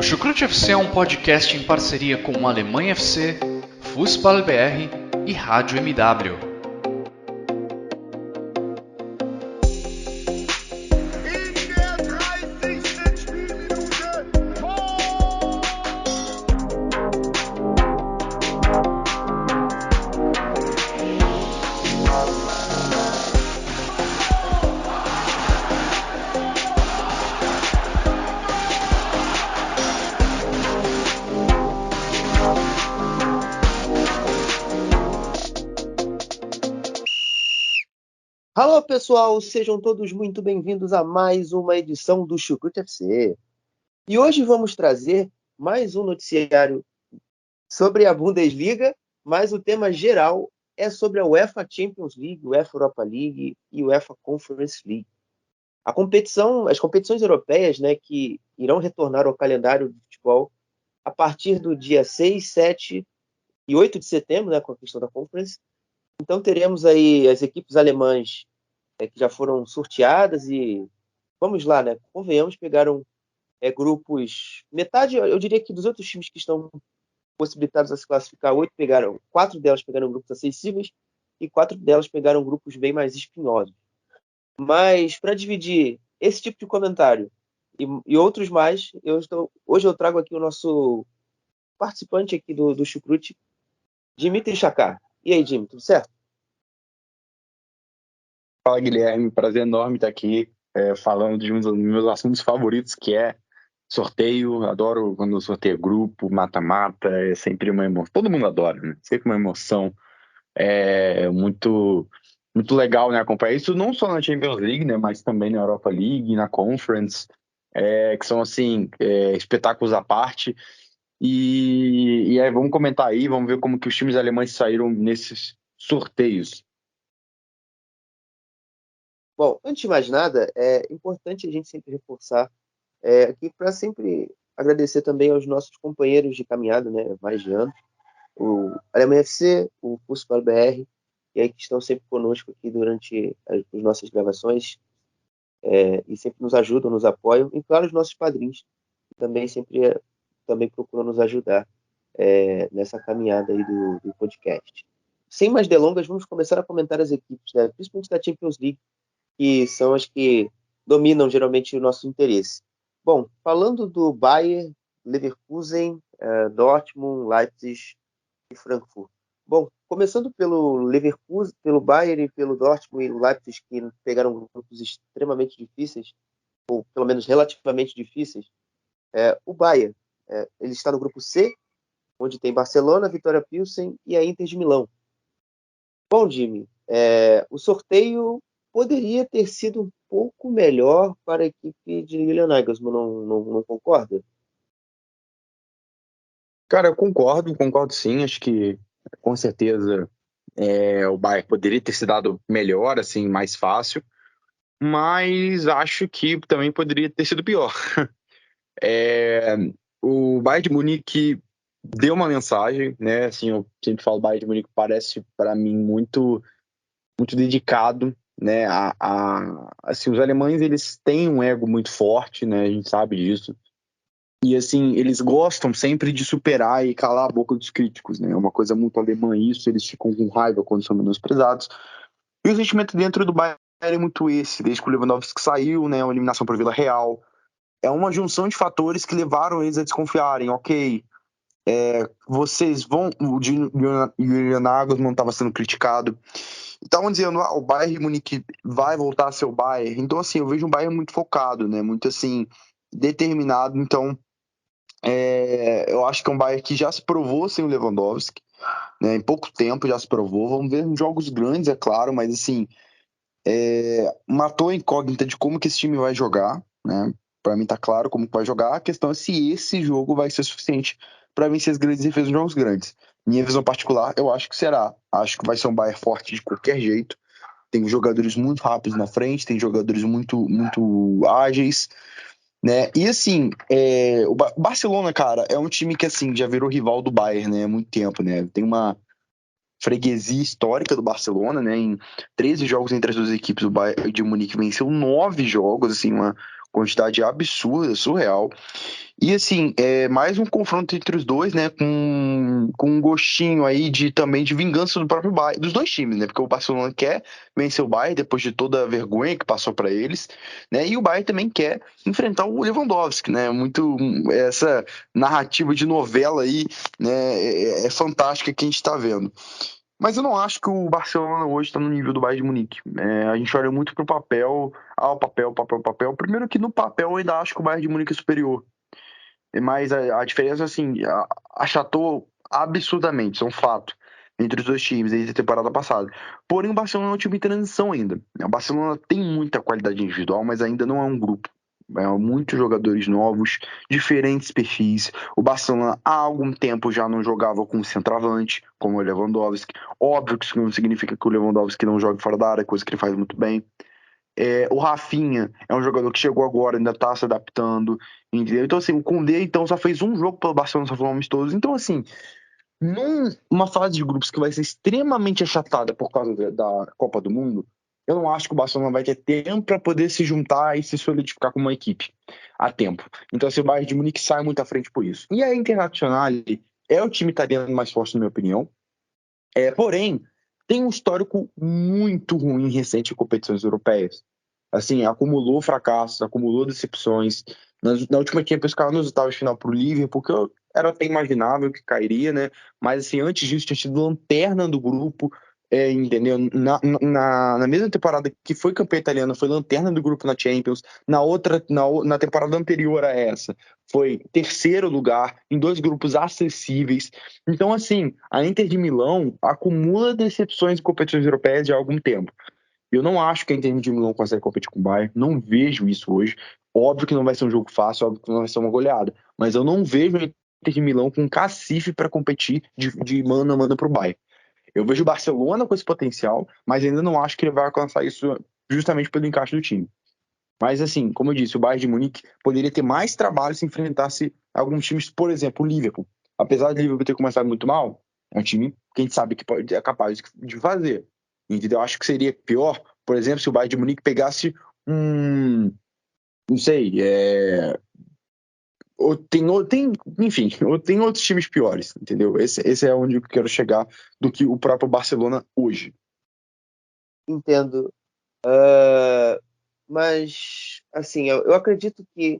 O Chucrute FC é um podcast em parceria com Alemanha FC, Fußball BR e Rádio MW. Alô pessoal, sejam todos muito bem-vindos a mais uma edição do Chucrute FC. E hoje vamos trazer mais um noticiário sobre a Bundesliga, mas o tema geral é sobre a UEFA Champions League, UEFA Europa League e UEFA Conference League. As competições europeias, né, que irão retornar ao calendário do futebol a partir do dia 6, 7 e 8 de setembro, né, com a questão da Conference. Então teremos aí as equipes alemãs que já foram sorteadas e, vamos lá, né? Convenhamos, pegaram grupos, metade, eu diria que dos outros times que estão possibilitados a se classificar, 4 delas pegaram grupos acessíveis e 4 delas pegaram grupos bem mais espinhosos. Mas, para dividir esse tipo de comentário e outros mais, hoje eu trago aqui o nosso participante aqui do Chucrute, Dimitri Chakar. E aí, Jimmy, tudo certo? Fala, Guilherme, prazer enorme estar aqui falando de um dos meus assuntos favoritos, que é sorteio. Adoro quando eu sorteio grupo, mata-mata, é sempre uma emoção. Todo mundo adora, né? Sempre uma emoção. É muito, muito legal, né, acompanhar isso, não só na Champions League, né, mas também na Europa League, na Conference, que são, assim, espetáculos à parte. E aí, vamos comentar aí, vamos ver como que os times alemães saíram nesses sorteios. Bom, antes de mais nada, é importante a gente sempre reforçar aqui para sempre agradecer também aos nossos companheiros de caminhada, né, mais de anos, o Alemanha FC, o Fußball BR, e aí que estão sempre conosco aqui durante as nossas gravações e sempre nos ajudam, nos apoiam, e claro, os nossos padrinhos, que também sempre também procuram nos ajudar nessa caminhada aí do podcast. Sem mais delongas, vamos começar a comentar as equipes, né, principalmente da Champions League, que são as que dominam geralmente o nosso interesse. Bom, falando do Bayern, Leverkusen, Dortmund, Leipzig e Frankfurt. Bom, começando pelo Leverkusen, pelo Bayern e pelo Dortmund e o Leipzig, que pegaram grupos extremamente difíceis, ou pelo menos relativamente difíceis, o Bayern, ele está no grupo C, onde tem Barcelona, Vitória Pilsen e a Inter de Milão. Bom, Jimmy, o sorteio poderia ter sido um pouco melhor para a equipe de Julian Nagelsmann, não concorda? Cara, eu concordo sim, acho que com certeza o Bayern poderia ter se dado melhor, assim, mais fácil, mas acho que também poderia ter sido pior. O Bayern de Munique deu uma mensagem, né? Assim, eu sempre falo, o Bayern de Munique parece para mim muito, muito dedicado, né? Assim, os alemães eles têm um ego muito forte, né? A gente sabe disso. E assim, eles gostam sempre de superar e calar a boca dos críticos, né? É uma coisa muito alemã isso, eles ficam com raiva quando são menosprezados. E o sentimento dentro do Bayern é muito esse, desde que o Lewandowski saiu, né? Uma eliminação para o Vila Real. É uma junção de fatores que levaram eles a desconfiarem. Ok, vocês vão... O Julian Nagelsmann estava sendo criticado. Estavam dizendo, o Bayern de Munique vai voltar a ser o Bayern. Então, assim, eu vejo um Bayern muito focado, né? Muito, assim, determinado. Então, eu acho que é um Bayern que já se provou sem o Lewandowski, né? Em pouco tempo já se provou. Vamos ver em jogos grandes, é claro, mas, assim, matou a incógnita de como que esse time vai jogar, né? Para mim tá claro como que vai jogar. A questão é se esse jogo vai ser suficiente para vencer as grandes defesas em jogos grandes. Minha visão particular, eu acho que será. Acho que vai ser um Bayern forte de qualquer jeito. Tem jogadores muito rápidos na frente, tem jogadores muito, muito ágeis, né? E assim, o Barcelona, cara, é um time que assim já virou rival do Bayern, né? Há muito tempo, né? Tem uma freguesia histórica do Barcelona, né? Em 13 jogos entre as duas equipes, o Bayern de Munique venceu 9 jogos, assim, uma quantidade absurda, surreal. E assim, mais um confronto entre os dois, né? Com um gostinho aí também de vingança do próprio Bayern, dos dois times, né? Porque o Barcelona quer vencer o Bayern depois de toda a vergonha que passou para eles, né? E o Bayern também quer enfrentar o Lewandowski, né? Muito essa narrativa de novela aí, né? É fantástica que a gente está vendo. Mas eu não acho que o Barcelona hoje está no nível do Bayern de Munique. A gente olha muito pro papel, papel. Primeiro que no papel eu ainda acho que o Bayern de Munique é superior. Mas a diferença, assim, achatou absurdamente, isso é um fato, entre os dois times desde a temporada passada. Porém, o Barcelona é um time em transição ainda. O Barcelona tem muita qualidade individual, mas ainda não é um grupo. Muitos jogadores novos, diferentes perfis. O Barcelona há algum tempo já não jogava com centroavante, como o Lewandowski. Óbvio que isso não significa que o Lewandowski não jogue fora da área, coisa que ele faz muito bem. O Rafinha é um jogador que chegou agora, ainda tá se adaptando, entendeu? Então, assim, o Koundé, então, só fez um jogo pelo Barcelona, só foram amistosos. Então, assim, numa fase de grupos que vai ser extremamente achatada por causa da Copa do Mundo, eu não acho que o Barcelona vai ter tempo para poder se juntar e se solidificar como uma equipe a tempo. Então, assim, o Bayern de Munique sai muito à frente por isso. E a Internacional é o time italiano mais forte, na minha opinião. Porém, tem um histórico muito ruim recente em competições europeias. Assim, acumulou fracassos, acumulou decepções. Na última Champions caiu nos oitavos de final pro Liverpool, porque era até imaginável que cairia, né? Mas assim, antes disso tinha sido lanterna do grupo, entendeu? Na mesma temporada que foi campeão italiano, foi lanterna do grupo na Champions. Na temporada anterior a essa, foi terceiro lugar em dois grupos acessíveis. Então, assim, a Inter de Milão acumula decepções em competições europeias já há algum tempo. Eu não acho que a Inter de Milão consegue competir com o Bayern, não vejo isso hoje. Óbvio que não vai ser um jogo fácil, óbvio que não vai ser uma goleada, mas eu não vejo a Inter de Milão com cacife para competir de mano a mano para o Bayern. Eu vejo o Barcelona com esse potencial, mas ainda não acho que ele vai alcançar isso justamente pelo encaixe do time. Mas assim, como eu disse, o Bayern de Munique poderia ter mais trabalho se enfrentasse alguns times, por exemplo, o Liverpool. Apesar do Liverpool ter começado muito mal, é um time que a gente sabe que é capaz de fazer. Entendeu? Eu acho que seria pior, por exemplo, se o Bayern de Munique pegasse não sei, enfim, ou tem outros times piores, entendeu? Esse é onde eu quero chegar do que o próprio Barcelona hoje. Entendo. Mas, assim, eu acredito que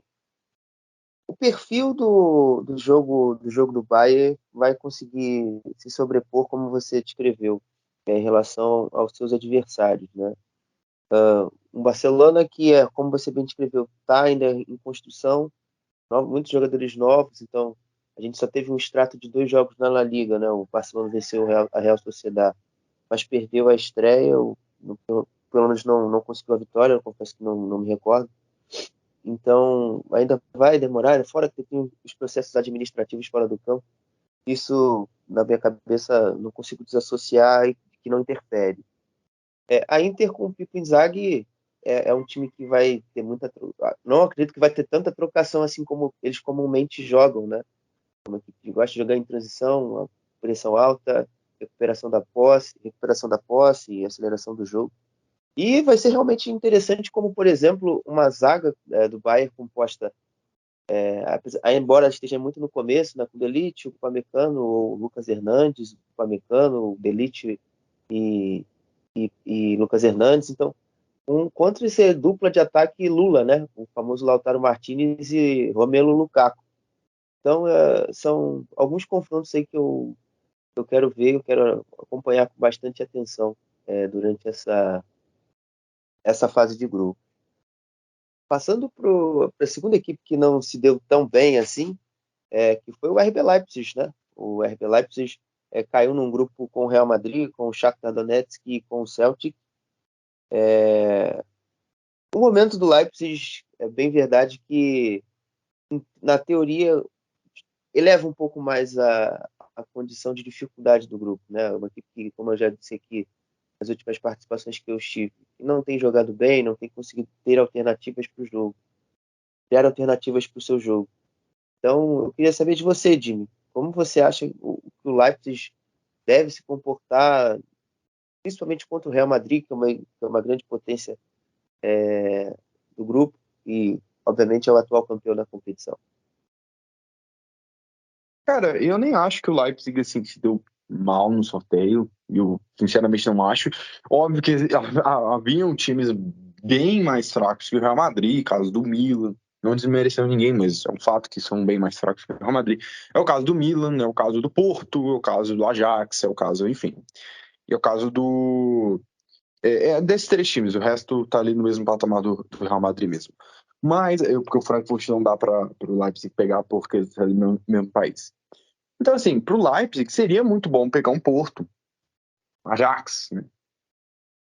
o perfil do jogo do Bayern vai conseguir se sobrepor, como você descreveu, em relação aos seus adversários, né? Um Barcelona que, como você bem descreveu, está ainda em construção, muitos jogadores novos, então a gente só teve um extrato de 2 jogos na La Liga, né? O Barcelona venceu a Real Sociedad, mas perdeu a estreia, pelo menos não conseguiu a vitória, eu confesso que não me recordo. Então, ainda vai demorar, fora que tem os processos administrativos fora do campo. Isso, na minha cabeça, não consigo desassociar e que não interfere. A Inter com o Pipo Inzaghi é um time que vai ter muita. Não acredito que vai ter tanta trocação assim como eles comumente jogam, né? Uma equipe que gosta de jogar em transição, uma pressão alta, recuperação da posse e aceleração do jogo. E vai ser realmente interessante, como, por exemplo, uma zaga do Bayern composta, embora esteja muito no começo, né, com o Delite, o Upamecano, o Lucas Hernandes, o Upamecano, o Delite e Lucas Hernandes. Então, contra essa dupla de ataque Lula, né, o famoso Lautaro Martinez e Romelu Lukaku. Então, são alguns confrontos aí que eu quero ver, eu quero acompanhar com bastante atenção durante essa fase de grupo. Passando para a segunda equipe que não se deu tão bem assim, que foi o RB Leipzig, né? O RB Leipzig caiu num grupo com o Real Madrid, com o Shakhtar Donetsk e com o Celtic. O momento do Leipzig é bem verdade que, na teoria, eleva um pouco mais a condição de dificuldade do grupo, né? Uma equipe que, como eu já disse aqui, nas últimas participações que eu estive, não tem jogado bem, não tem conseguido ter alternativas para o jogo, criar alternativas para o seu jogo. Então, eu queria saber de você, Jimmy, como você acha que o Leipzig deve se comportar, principalmente contra o Real Madrid, que é uma grande potência do grupo e, obviamente, é o atual campeão da competição. Cara, eu nem acho que o Leipzig assim, se deu mal no sorteio. Eu sinceramente não acho. Óbvio que haviam times bem mais fracos que o Real Madrid, caso do Milan. Não desmerecendo ninguém, mas é um fato que são bem mais fracos que o Real Madrid. É o caso do Milan, é o caso do Porto, é o caso do Ajax, é o caso, enfim. E é o caso do. Desses três times, o resto tá ali no mesmo patamar do Real Madrid mesmo. Mas, porque o Frankfurt não dá para o Leipzig pegar porque eles são do mesmo país. Então, assim, para o Leipzig seria muito bom pegar um Porto, Ajax, né?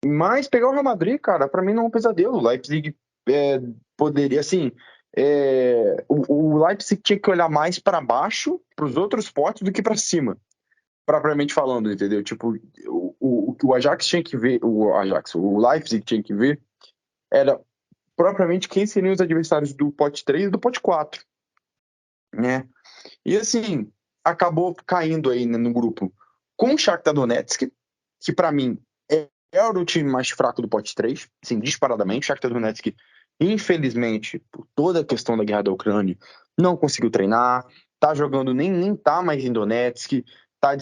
Mas pegar o Real Madrid, cara, para mim não é um pesadelo. O Leipzig poderia, assim, o Leipzig tinha que olhar mais para baixo, para os outros potes, do que para cima, propriamente falando, entendeu? Tipo, o que o Ajax tinha que ver, o Leipzig tinha que ver era propriamente quem seriam os adversários do pote 3 e do pote 4, né? E assim, acabou caindo aí, né, no grupo com o Shakhtar Donetsk, que para mim era o time mais fraco do pote 3, assim, disparadamente. O Shakhtar Donetsk, infelizmente, por toda a questão da guerra da Ucrânia, não conseguiu treinar, tá jogando, nem tá mais em Donetsk, tá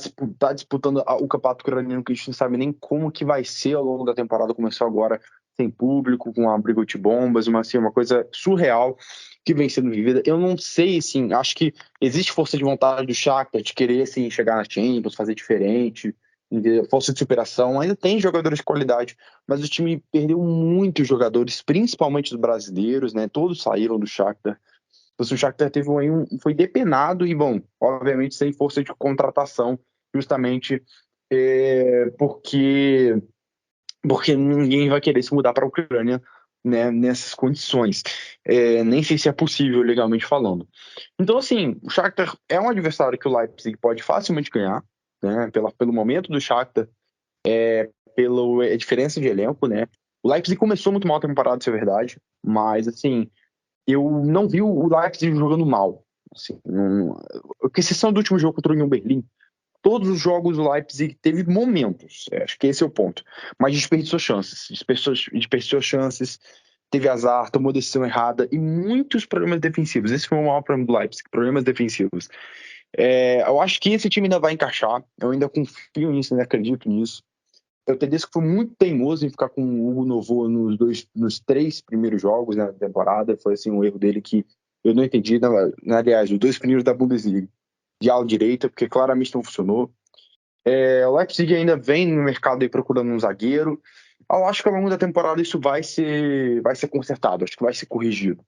disputando o campeonato ucraniano, que a gente não sabe nem como que vai ser ao longo da temporada. Começou agora sem público, com abrigo de bombas, assim, uma coisa surreal que vem sendo vivida. Eu não sei, assim, acho que existe força de vontade do Shakhtar de querer, assim, chegar na Champions, fazer diferente, força de superação. Ainda tem jogadores de qualidade, mas o time perdeu muitos jogadores, principalmente os brasileiros, né? Todos saíram do Shakhtar. Então, o Shakhtar teve foi depenado e, bom, obviamente sem força de contratação, justamente porque ninguém vai querer se mudar para a Ucrânia, né, nessas condições. Nem sei se é possível, legalmente falando. Então, assim, o Shakhtar é um adversário que o Leipzig pode facilmente ganhar, né, pelo momento do Shakhtar, pela diferença de elenco, né. O Leipzig começou muito mal a temporada, isso é verdade, mas, assim, eu não vi o Leipzig jogando mal. Assim, não, com exceção do último jogo contra o Union Berlim, todos os jogos o Leipzig teve momentos, acho que esse é o ponto, mas desperdiçou chances, teve azar, tomou decisão errada e muitos problemas defensivos. Esse foi o maior problema do Leipzig, problemas defensivos. Eu acho que esse time ainda vai encaixar, eu ainda confio nisso, ainda acredito nisso. O Tedesco foi muito teimoso em ficar com o Hugo Novo nos 3 primeiros jogos, né, da temporada. Foi assim um erro dele que eu não entendi. Aliás, os 2 primeiros da Bundesliga de ala direita, porque claramente não funcionou. O Leipzig ainda vem no mercado aí procurando um zagueiro. Eu acho que ao longo da temporada isso vai ser consertado, acho que vai ser corrigido.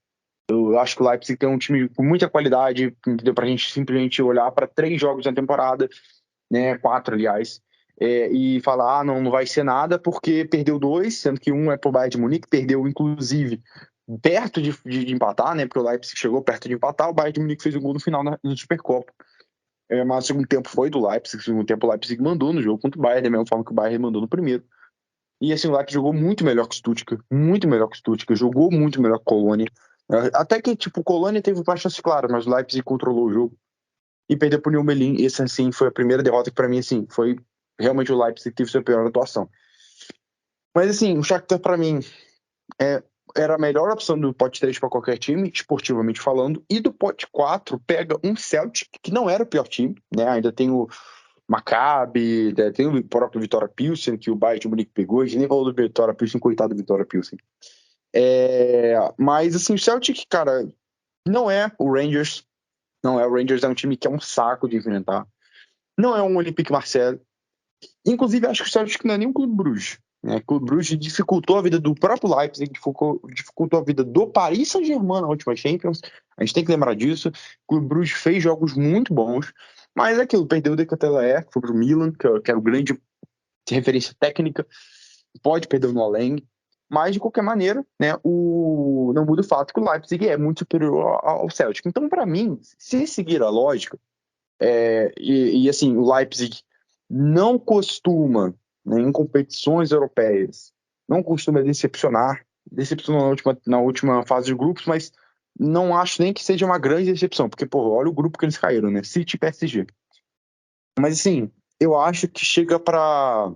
Eu acho que o Leipzig tem um time com muita qualidade, entendeu? Para a gente simplesmente olhar para 3 jogos na temporada, né, 4, aliás, e falar, não vai ser nada, porque perdeu 2, sendo que um é pro Bayern de Munique, perdeu, inclusive, perto de empatar, né, porque o Leipzig chegou perto de empatar, o Bayern de Munique fez um gol no final na Supercopa. Mas o segundo tempo foi do Leipzig, o segundo tempo o Leipzig mandou no jogo contra o Bayern, da mesma forma que o Bayern mandou no primeiro. E assim, o Leipzig jogou muito melhor que o Stuttgart, jogou muito melhor que o Colônia. Até que, tipo, o Colônia teve uma chance clara, mas o Leipzig controlou o jogo e perdeu pro Union Berlin. Esse, assim, foi a primeira derrota que, pra mim, assim, foi realmente o Leipzig que teve sua pior atuação. Mas, assim, o Shakhtar, pra mim, era a melhor opção do pote 3 para qualquer time, esportivamente falando. E do pote 4 pega um Celtic, que não era o pior time, né? Ainda tem o Maccabi, né? Tem o próprio Vitória Pilsen, que o Bayern de Munique pegou. A gente nem falou do Vitória Pilsen, coitado do Vitória Pilsen. Mas, assim, o Celtic, cara, não é o Rangers. Não é o Rangers, é um time que é um saco de enfrentar. Não é um Olympique Marseille. Inclusive, acho que o Celtic não é nem um Clube Bruges. Né? O Clube Bruges dificultou a vida do próprio Leipzig, dificultou a vida do Paris Saint-Germain na última Champions. A gente tem que lembrar disso. O Clube Bruges fez jogos muito bons, mas é aquilo, perdeu o Decatelaer, foi pro Milan, que era o grande referência técnica. Pode perder o Nolengue, mas de qualquer maneira, né, não muda o fato que o Leipzig é muito superior ao Celtic. Então, para mim, se seguir a lógica, e assim, o Leipzig não costuma, né, em competições europeias, não costuma decepcionou na última fase de grupos, mas não acho nem que seja uma grande decepção, porque, pô, olha o grupo que eles caíram, né? City e PSG. Mas, assim, eu acho que chega para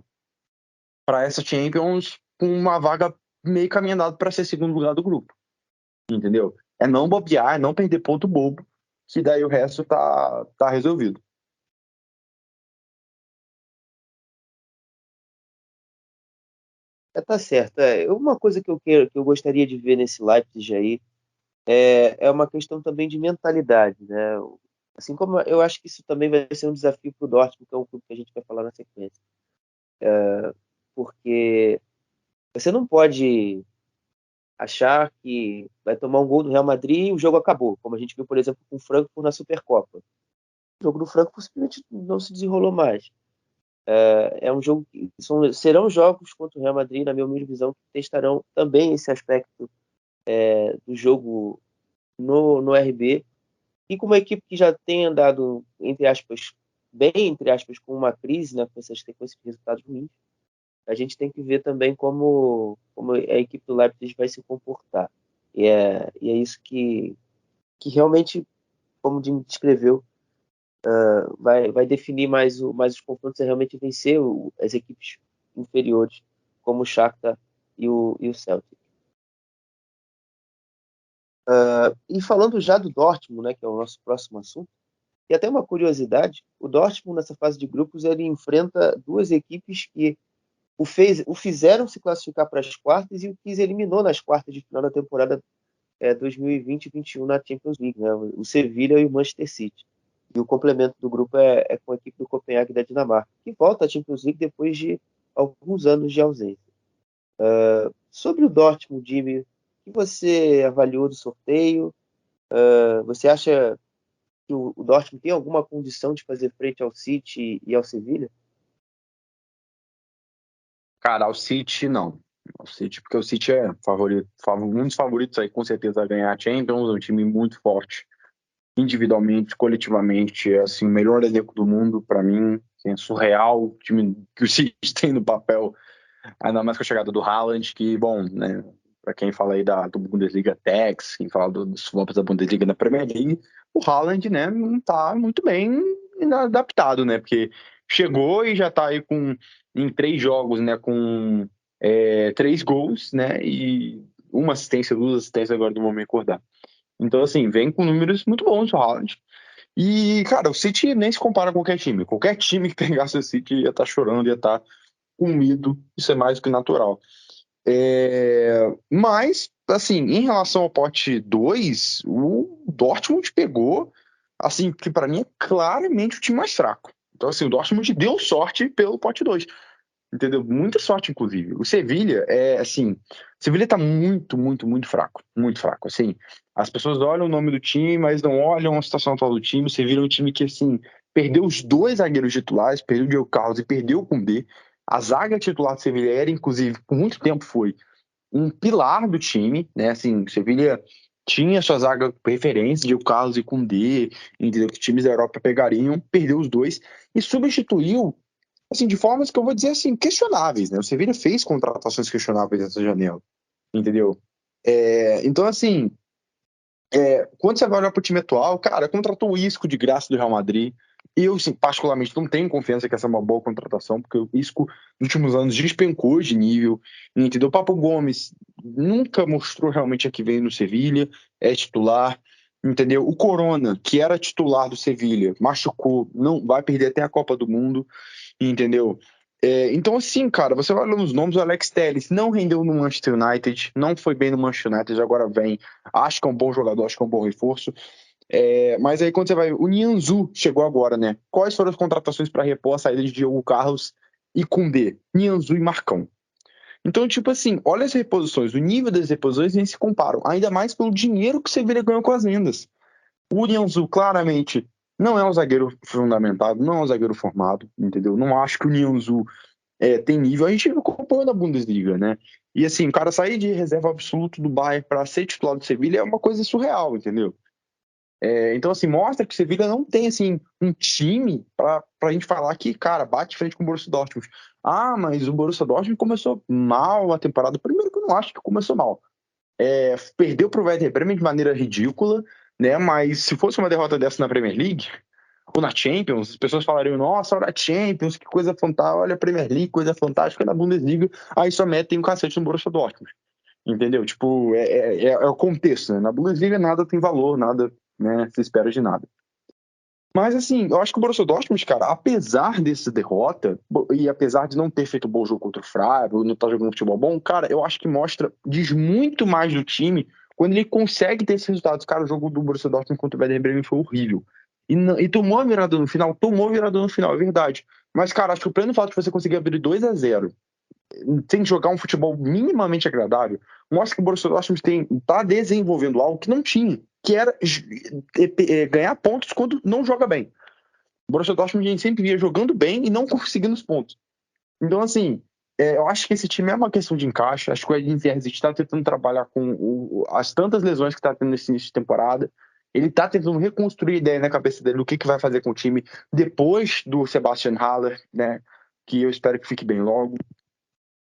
essa Champions com uma vaga meio caminhada para ser segundo lugar do grupo, entendeu? É não bobear, é não perder ponto bobo, que daí o resto tá resolvido. Tá certo. Uma coisa que eu gostaria de ver nesse Leipzig aí é uma questão também de mentalidade, né? Assim como eu acho que isso também vai ser um desafio para o Dortmund, que é um clube que a gente vai falar na sequência. Porque você não pode achar que vai tomar um gol do Real Madrid e o jogo acabou, como a gente viu, por exemplo, com o Frankfurt na Supercopa. O jogo do Frankfurt simplesmente não se desenrolou mais. É um jogo que serão jogos contra o Real Madrid, na minha humilde visão, que testarão também esse aspecto do jogo no RB. E com uma equipe que já tem andado, entre aspas, bem, entre aspas, com uma crise, né, com essas sequências de resultados ruins, a gente tem que ver também como a equipe do Leipzig vai se comportar. E é isso que realmente, como o Jimmy descreveu, vai definir mais os confrontos, é realmente vencer as equipes inferiores, como o Shakhtar e o Celtic. E falando já do Dortmund, né, que é o nosso próximo assunto, e até uma curiosidade, o Dortmund nessa fase de grupos ele enfrenta duas equipes que o fizeram se classificar para as quartas e o que eliminou nas quartas de final da temporada 2020-21 na Champions League, né? O Sevilla e o Manchester City. E o complemento do grupo é com a equipe do Copenhague da Dinamarca, que volta à Champions League depois de alguns anos de ausência. Sobre o Dortmund, Jimmy, o que você avaliou do sorteio? Você acha que o Dortmund tem alguma condição de fazer frente ao City e ao Sevilla? Cara, ao City, não. Ao City, porque o City é favorito, um dos favoritos aí, com certeza, a ganhar a Champions, é um time muito forte, individualmente, coletivamente, é assim, o melhor elenco do mundo, para mim, assim, é surreal o time que o City tem no papel, ainda mais com a chegada do Haaland, que, bom, né, para quem fala aí do Bundesliga Tex, quem fala dos flops da Bundesliga na Premier League, o Haaland, né, não tá muito bem adaptado, né, porque chegou e já tá aí em 3 jogos, né, com 3 gols, né, e uma assistência, 2 assistências agora do momento recordar. Então, assim, vem com números muito bons o Haaland. E, cara, o City nem se compara com qualquer time. Qualquer time que pegasse o City ia estar chorando, ia estar comido. Isso é mais do que natural. Mas, assim, em relação ao pote 2, o Dortmund pegou, assim, que para mim é claramente o time mais fraco. Então, assim, o Dortmund deu sorte pelo pote 2. Entendeu? Muita sorte, inclusive. O Sevilha assim, o Sevilha tá muito, muito, muito fraco. Muito fraco, assim. As pessoas olham o nome do time, mas não olham a situação atual do time. O Sevilha é um time que, assim, perdeu os 2 zagueiros titulares, perdeu o Diego Carlos e perdeu o Koundé. A zaga titular do Sevilha era, inclusive, por muito tempo foi um pilar do time, né? Assim, o Sevilha tinha sua zaga referência, Diego Carlos e Koundé, entendeu? Que times da Europa pegariam, perdeu os dois e substituiu assim, de formas que eu vou dizer assim, questionáveis, né? O Sevilla fez contratações questionáveis nessa janela, entendeu? Então, assim, quando você vai olhar para o time atual, cara, contratou o Isco de graça do Real Madrid. Eu, assim, particularmente, não tenho confiança que essa é uma boa contratação, porque o Isco, nos últimos anos, despencou de nível, entendeu? O Papo Gomes nunca mostrou realmente a que veio no Sevilla, é titular, entendeu? O Corona, que era titular do Sevilla, machucou, não vai perder até a Copa do Mundo, entendeu? Então, assim, cara, você vai olhando os nomes, o Alex Telles não rendeu no Manchester United, não foi bem no Manchester United, agora vem. Acho que é um bom jogador, acho que é um bom reforço. Mas aí quando você vai. O Nianzou chegou agora, né? Quais foram as contratações para repor a saída de Diego Carlos e Koundé? Nianzou e Marcão. Então, tipo assim, olha as reposições, o nível das reposições nem se comparam, ainda mais pelo dinheiro que você vira ganhou com as vendas. O Nianzou, claramente, não é um zagueiro fundamentado, não é um zagueiro formado, entendeu? Não acho que o Nianzou tem nível. A gente acompanha na Bundesliga, né? E assim, o cara sair de reserva absoluto do Bayern para ser titular do Sevilla é uma coisa surreal, entendeu? Então, assim, mostra que o Sevilla não tem, assim, um time pra gente falar que, cara, bate frente com o Borussia Dortmund. Ah, mas o Borussia Dortmund começou mal a temporada. Primeiro que eu não acho que começou mal. Perdeu pro Werder Bremen de maneira ridícula, né? Mas se fosse uma derrota dessa na Premier League ou na Champions, as pessoas falariam, nossa, olha a Champions, que coisa fantástica, olha a Premier League, coisa fantástica, na Bundesliga, aí só metem um cacete no Borussia Dortmund. Entendeu? Tipo, é o contexto, né? Na Bundesliga nada tem valor, nada né? Se espera de nada. Mas, assim, eu acho que o Borussia Dortmund, cara, apesar dessa derrota, e apesar de não ter feito um bom jogo contra o Freiburg, não estar jogando futebol bom, cara, eu acho que diz muito mais do time quando ele consegue ter esses resultados. Cara, o jogo do Borussia Dortmund contra o Werder Bremen foi horrível. E tomou a virada no final, é verdade. Mas, cara, acho que o pleno fato de você conseguir abrir 2-0 sem jogar um futebol minimamente agradável, mostra que o Borussia Dortmund está desenvolvendo algo que não tinha, que era ganhar pontos quando não joga bem. O Borussia Dortmund a gente sempre via jogando bem e não conseguindo os pontos. Então, assim, eu acho que esse time é uma questão de encaixe. Acho que o Edin Terzic está tentando trabalhar com as tantas lesões que está tendo nesse início de temporada. Ele está tentando reconstruir a ideia na cabeça dele do que vai fazer com o time depois do Sebastian Haller, né? Que eu espero que fique bem logo.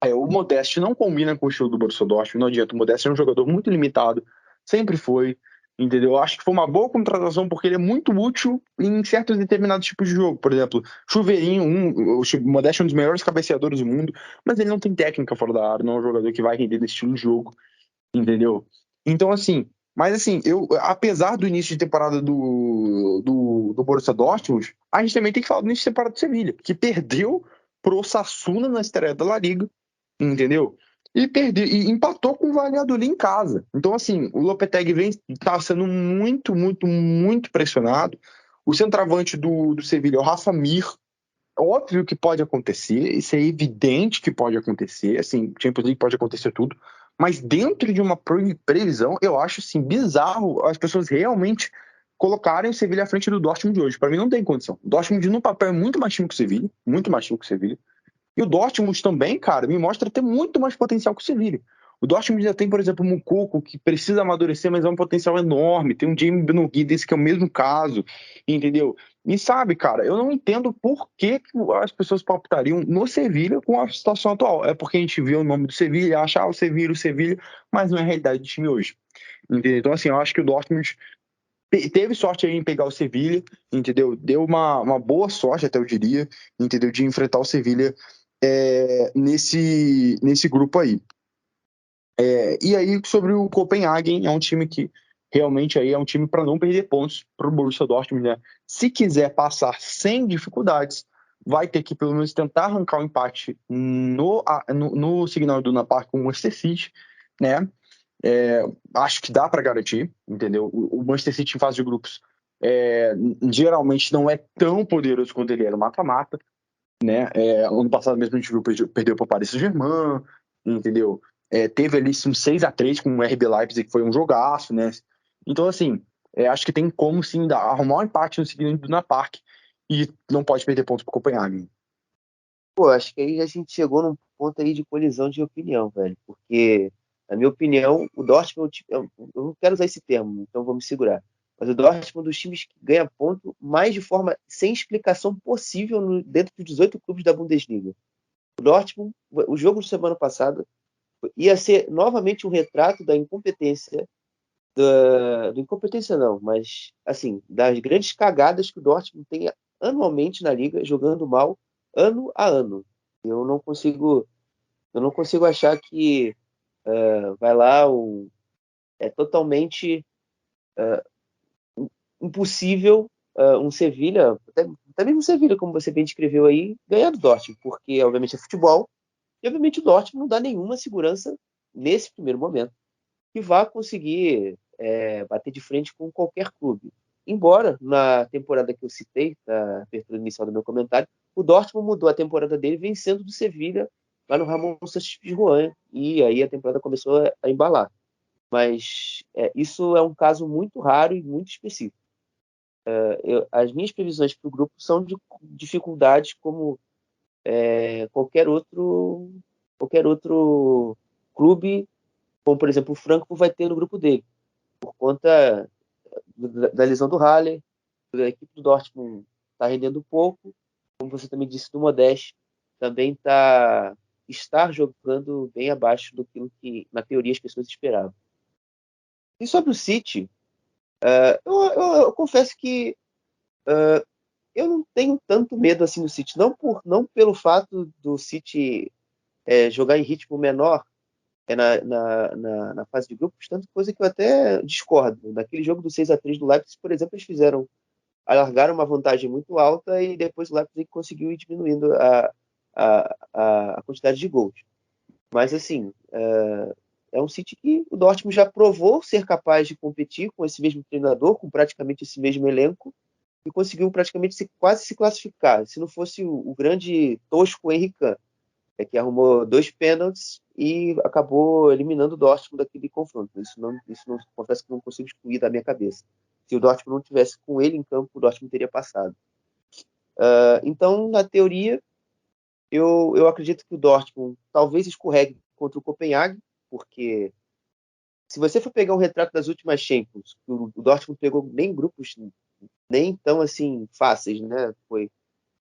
O Modeste não combina com o estilo do Borussia Dortmund, não adianta. O Modeste é um jogador muito limitado, sempre foi, entendeu? Acho que foi uma boa contratação porque ele é muito útil em certos determinados tipos de jogo. Por exemplo, Chuveirinho, o Modeste é um dos melhores cabeceadores do mundo, mas ele não tem técnica fora da área, não é um jogador que vai render nesse estilo de jogo, entendeu? Então, assim, mas assim, apesar do início de temporada do Borussia Dortmund, a gente também tem que falar do início de temporada do Sevilha, que perdeu pro Osasuna na estreia da La Liga, entendeu? E empatou com o Valladolid em casa. Então, assim, o Lopetegui tá sendo muito, muito, muito pressionado. O centroavante do Sevilha é o Rafa Mir. Óbvio que pode acontecer, isso é evidente que pode acontecer, assim, Champions League pode acontecer tudo, mas dentro de uma previsão, eu acho, assim, bizarro as pessoas realmente colocarem o Sevilha à frente do Dortmund de hoje. Para mim não tem condição. O Dortmund no papel é muito mais time que o Sevilha, muito mais time que o Sevilha. E o Dortmund também, cara, me mostra ter muito mais potencial que o Sevilha. O Dortmund já tem, por exemplo, o Moukoko, que precisa amadurecer, mas é um potencial enorme. Tem um Jamie Benogui, que é o mesmo caso, entendeu? E sabe, cara, eu não entendo por que as pessoas palpitariam no Sevilha com a situação atual. É porque a gente vê o nome do Sevilha, acha o Sevilha, mas não é a realidade do time hoje. Entendeu? Então, assim, eu acho que o Dortmund teve sorte aí em pegar o Sevilha, entendeu? Deu uma boa sorte, até eu diria, entendeu? De enfrentar o Sevilha nesse grupo aí. E aí, sobre o Copenhagen, é um time que realmente aí é um time para não perder pontos para o Borussia Dortmund, né? Se quiser passar sem dificuldades, vai ter que pelo menos tentar arrancar o empate no Signal Iduna Park com o Manchester City, né? Acho que dá para garantir, entendeu? O Manchester City em fase de grupos geralmente não é tão poderoso quanto ele era no mata-mata, né? Ano passado mesmo a gente viu perdeu para o Paris Saint-Germain, entendeu? Teve ali um 6-3 com o RB Leipzig, que foi um jogaço, né? Então, assim, acho que tem como sim arrumar um empate no seguinte do Luna Park e não pode perder pontos para o Copenhagen. Pô, acho que aí a gente chegou num ponto aí de colisão de opinião, velho. Porque, na minha opinião, o Dortmund, eu não quero usar esse termo, então vou me segurar. Mas o Dortmund é um dos times que ganha ponto mais de forma sem explicação possível dentro dos 18 clubes da Bundesliga. O Dortmund, o jogo de semana passada, ia ser novamente um retrato da incompetência, do incompetência não, mas assim, das grandes cagadas que o Dortmund tem anualmente na liga, jogando mal ano a ano. Eu não consigo achar que vai lá é totalmente impossível um Sevilha, até mesmo Sevilha, como você bem descreveu aí, ganhar do Dortmund, porque obviamente é futebol e obviamente o Dortmund não dá nenhuma segurança nesse primeiro momento que vá conseguir bater de frente com qualquer clube. Embora, na temporada que eu citei, na abertura inicial do meu comentário, o Dortmund mudou a temporada dele vencendo do Sevilha lá no Ramon Sánchez Pizjuan, e aí a temporada começou a embalar. Mas isso é um caso muito raro e muito específico. As minhas previsões para o grupo são de dificuldades como qualquer outro clube, como por exemplo o Frankfurt vai ter no grupo dele, por conta da lesão do Haller, a equipe do Dortmund está rendendo pouco, como você também disse do Modeste, também está jogando bem abaixo do que na teoria as pessoas esperavam. E sobre o City, eu confesso que eu não tenho tanto medo assim do City, não pelo fato do City jogar em ritmo menor, na fase de grupos, tanto coisa que eu até discordo. Naquele jogo do 6-3 do Leipzig, por exemplo, eles alargaram uma vantagem muito alta e depois o Leipzig conseguiu ir diminuindo a quantidade de gols. Mas, assim, é um City que o Dortmund já provou ser capaz de competir com esse mesmo treinador, com praticamente esse mesmo elenco, e conseguiu praticamente quase se classificar. Se não fosse o grande tosco Henry Kahn, que arrumou 2 pênaltis e acabou eliminando o Dortmund daquele confronto. Isso não confesso que não consigo excluir da minha cabeça. Se o Dortmund não tivesse com ele em campo, o Dortmund teria passado. Então, na teoria, eu acredito que o Dortmund talvez escorregue contra o Copenhague, porque se você for pegar um retrato das últimas Champions, o Dortmund pegou nem grupos nem tão assim fáceis, né? Foi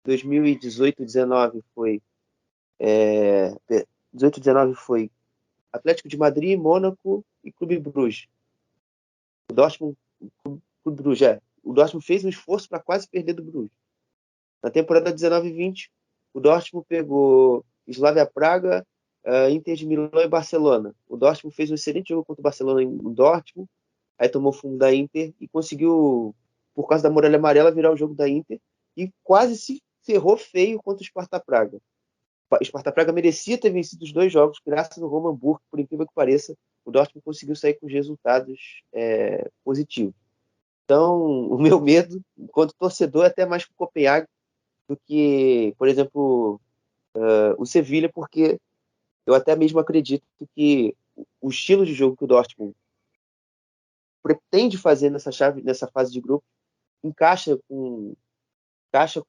2018, 19 foi 18, 19 foi Atlético de Madrid, Mônaco e Clube Bruges. O Dortmund, Clube Bruges, o Dortmund fez um esforço para quase perder do Bruges. Na temporada 19-20, o Dortmund pegou Slavia Praga, Inter de Milão e Barcelona. O Dortmund fez um excelente jogo contra o Barcelona em Dortmund, aí tomou fumo da Inter e conseguiu, por causa da muralha amarela, virar o jogo da Inter e quase se ferrou feio contra o Sparta Praga. O Sparta Praga merecia ter vencido os 2 jogos, graças ao Roman Burke, por incrível que pareça, o Dortmund conseguiu sair com os resultados positivos. Então, o meu medo, enquanto torcedor, é até mais com o Copenhague do que, por exemplo, o Sevilha, porque eu até mesmo acredito que o estilo de jogo que o Dortmund pretende fazer nessa fase de grupo encaixa com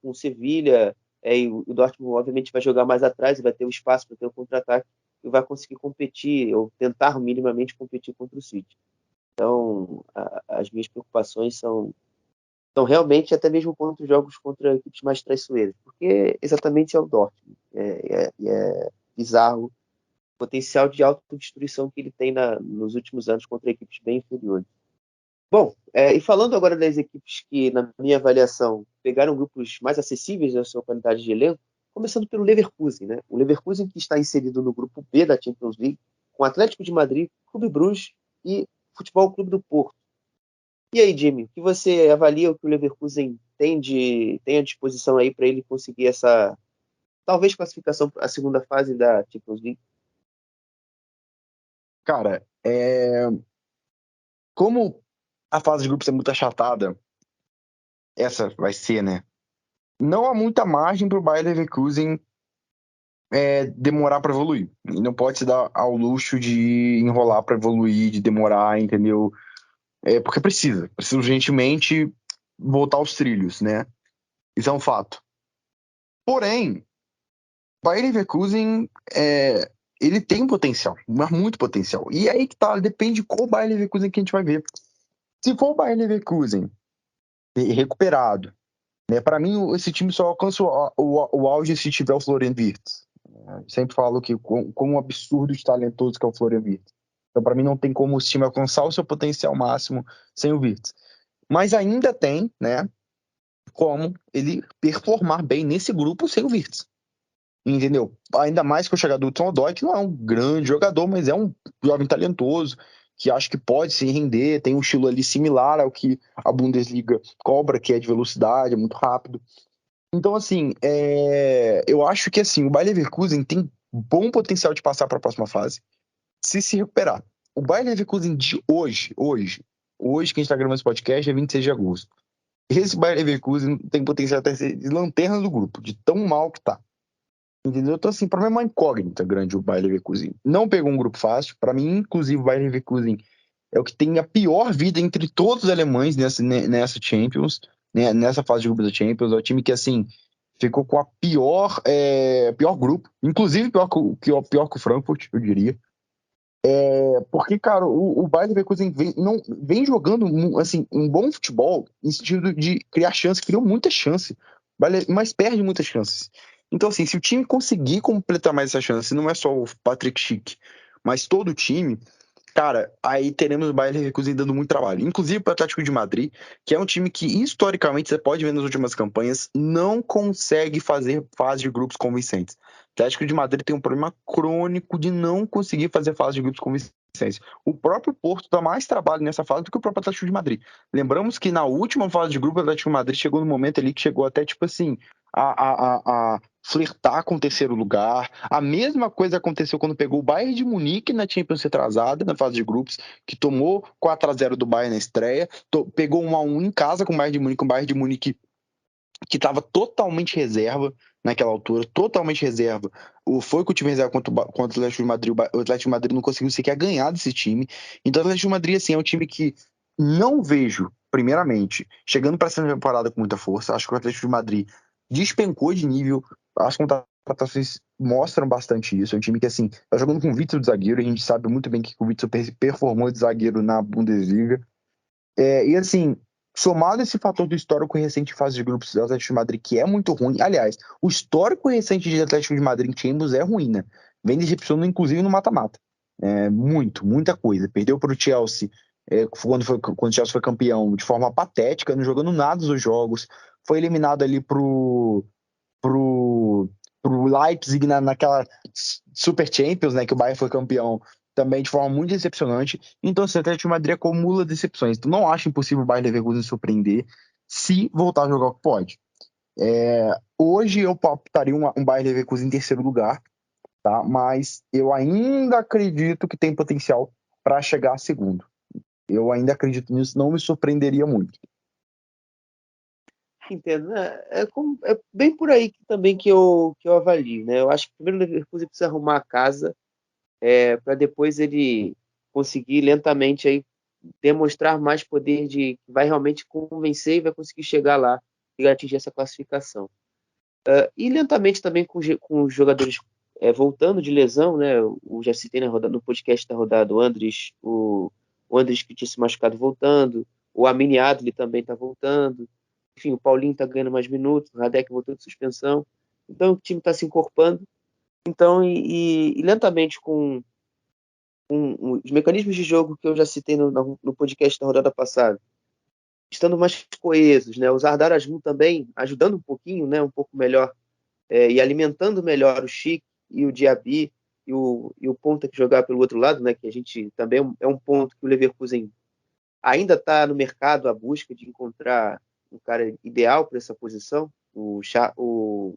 o Sevilha, e o Dortmund obviamente vai jogar mais atrás e vai ter o espaço para ter o contra-ataque e vai conseguir competir ou tentar minimamente competir contra o City. Então, as minhas preocupações são realmente até mesmo contra os jogos contra equipes mais traiçoeiras, porque exatamente é o Dortmund. É bizarro o potencial de autodestruição que ele tem nos últimos anos contra equipes bem inferiores. Bom, e falando agora das equipes que, na minha avaliação, pegaram grupos mais acessíveis na sua qualidade de elenco, começando pelo Leverkusen, né? O Leverkusen que está inserido no grupo B da Champions League, com Atlético de Madrid, Clube Bruges e Futebol Clube do Porto. E aí, Jimmy, o que você avalia o que o Leverkusen tem à disposição aí para ele conseguir essa, talvez, classificação para a segunda fase da Champions League? Cara, como a fase de grupos é muito achatada, essa vai ser, né? Não há muita margem para o Bayer Leverkusen demorar para evoluir. E não pode se dar ao luxo de enrolar para evoluir, de demorar, entendeu? Porque precisa urgentemente voltar aos trilhos, né? Isso é um fato. Porém, o Bayer Leverkusen ele tem potencial, mas muito potencial. E aí que tá, depende de qual Bayer Leverkusen que a gente vai ver. Se for o Bayer Leverkusen recuperado, né? Para mim, esse time só alcança o auge se tiver o Florian Wirtz. Eu sempre falo que como um absurdo de talentoso que é o Florian Wirtz. Então, para mim, não tem como o time alcançar o seu potencial máximo sem o Wirtz. Mas ainda tem, né, como ele performar bem nesse grupo sem o Wirtz. Entendeu? Ainda mais que o chegada do Hudson Odoi, que não é um grande jogador, mas é um jovem talentoso, que acho que pode se render, tem um estilo ali similar ao que a Bundesliga cobra, que é de velocidade, é muito rápido. Então, assim, eu acho que assim, o Bayer Leverkusen tem bom potencial de passar para a próxima fase, se recuperar. O Bayer Leverkusen de hoje que a gente está gravando esse podcast, é 26 de agosto. Esse Bayer Leverkusen tem potencial até ser de lanterna do grupo, de tão mal que tá. Entendeu? Então, assim, para mim é uma incógnita grande o Bayer Leverkusen. Não pegou um grupo fácil. Para mim, inclusive, o Bayer Leverkusen é o que tem a pior vida entre todos os alemães nessa Champions, né, nessa fase de grupo da Champions. É o time que, assim, ficou com a pior grupo. Inclusive, pior que o Frankfurt, eu diria. Porque, cara, o Bayer Leverkusen vem jogando, assim, um bom futebol em sentido de criar chances. Criou muita chance, mas perde muitas chances. Então, assim, se o time conseguir completar mais essa chance, não é só o Patrick Schick, mas todo o time, cara, aí teremos o Bayer Leverkusen dando muito trabalho. Inclusive para o Atlético de Madrid, que é um time que, historicamente, você pode ver nas últimas campanhas, não consegue fazer fase de grupos convincentes. Atlético de Madrid tem um problema crônico de não conseguir fazer fase de grupos convincentes. O próprio Porto dá mais trabalho nessa fase do que o próprio Atlético de Madrid. Lembramos que na última fase de grupo, o Atlético de Madrid chegou no momento ali que chegou até, tipo assim, a flertar com o terceiro lugar. A mesma coisa aconteceu quando pegou o Bayern de Munique na Champions retrasada, na fase de grupos, que tomou 4-0 do Bayern na estreia, pegou 1-1 em casa com o Bayern de Munique que estava totalmente reserva naquela altura, totalmente reserva. Foi com o time reserva contra o Atlético de Madrid, o Atlético de Madrid não conseguiu sequer ganhar desse time. Então o Atlético de Madrid assim, é um time que não vejo, primeiramente, chegando para essa temporada com muita força. Acho que o Atlético de Madrid despencou de nível, as contratações mostram bastante isso. É um time que, assim, tá jogando com o Witsel de zagueiro, a gente sabe muito bem que o Witsel performou de zagueiro na Bundesliga. E assim, somado esse fator do histórico recente de fase de grupos do Atlético de Madrid, que é muito ruim. Aliás, o histórico recente de Atlético de Madrid em Champions é ruim, né? Vem decepcionando, inclusive, no mata-mata. Muita coisa. Perdeu para o Chelsea quando o Chelsea foi campeão de forma patética, não jogando nada dos jogos. Foi eliminado ali pro Leipzig naquela Super Champions, né? Que o Bayern foi campeão também de forma muito decepcionante. Então, o Atlético de Madrid acumula decepções. Então, não acho impossível o Bayern Leverkusen surpreender se voltar a jogar o que pode. Hoje eu palpitaria um Bayern Leverkusen em terceiro lugar, tá? Mas eu ainda acredito que tem potencial para chegar a segundo. Eu ainda acredito nisso, não me surpreenderia muito. Entendo, né? É bem por aí também que eu avalio, né? Eu acho que primeiro o Leverkusen precisa arrumar a casa para depois ele conseguir lentamente aí demonstrar mais poder de que vai realmente convencer e vai conseguir chegar lá e atingir essa classificação. E lentamente também com os jogadores voltando de lesão, né? Já citei no podcast da rodada o Andres que tinha se machucado voltando, o Amine Adli também está voltando, enfim, o Paulinho está ganhando mais minutos, o Radek voltou de suspensão, então o time está se encorpando, então e lentamente com os mecanismos de jogo que eu já citei no podcast da rodada passada, estando mais coesos, né? O Sardar Azmoun também ajudando um pouquinho, né? Um pouco melhor e alimentando melhor o Chic e o Diaby e o ponta que jogar pelo outro lado, né? Que a gente também é um ponto que o Leverkusen ainda está no mercado à busca de encontrar um cara ideal para essa posição. O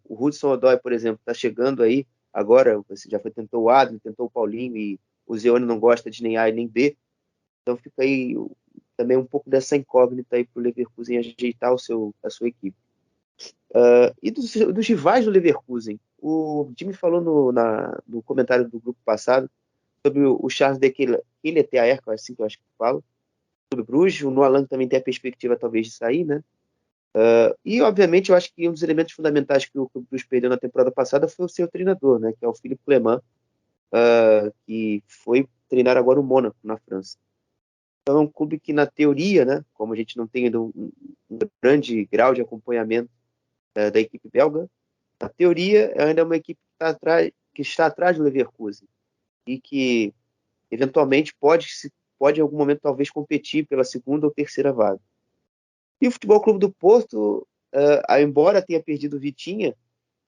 Hudson Odoi, por exemplo, está chegando aí agora. Você já tentou o Adler, tentou o Paulinho e o Zeone não gosta de nem A e nem B. Então fica aí também um pouco dessa incógnita aí para o Leverkusen ajeitar a sua equipe. E dos rivais do Leverkusen, o Jimmy falou no comentário do grupo passado sobre o Charles de Keletyaer, que é assim que eu acho que fala, sobre o Bruges. O Noah Lang também tem a perspectiva talvez de sair, né? E obviamente eu acho que um dos elementos fundamentais que o Bruges perdeu na temporada passada foi o seu treinador, né? Que é o Philippe Clement, que foi treinar agora o Mônaco na França. Então é um clube que na teoria, né? Como a gente não tem ainda um grande grau de acompanhamento da equipe belga, na teoria ainda é uma equipe que está atrás do Leverkusen e que eventualmente pode em algum momento talvez competir pela segunda ou terceira vaga. E o Futebol Clube do Porto, embora tenha perdido o Vitinha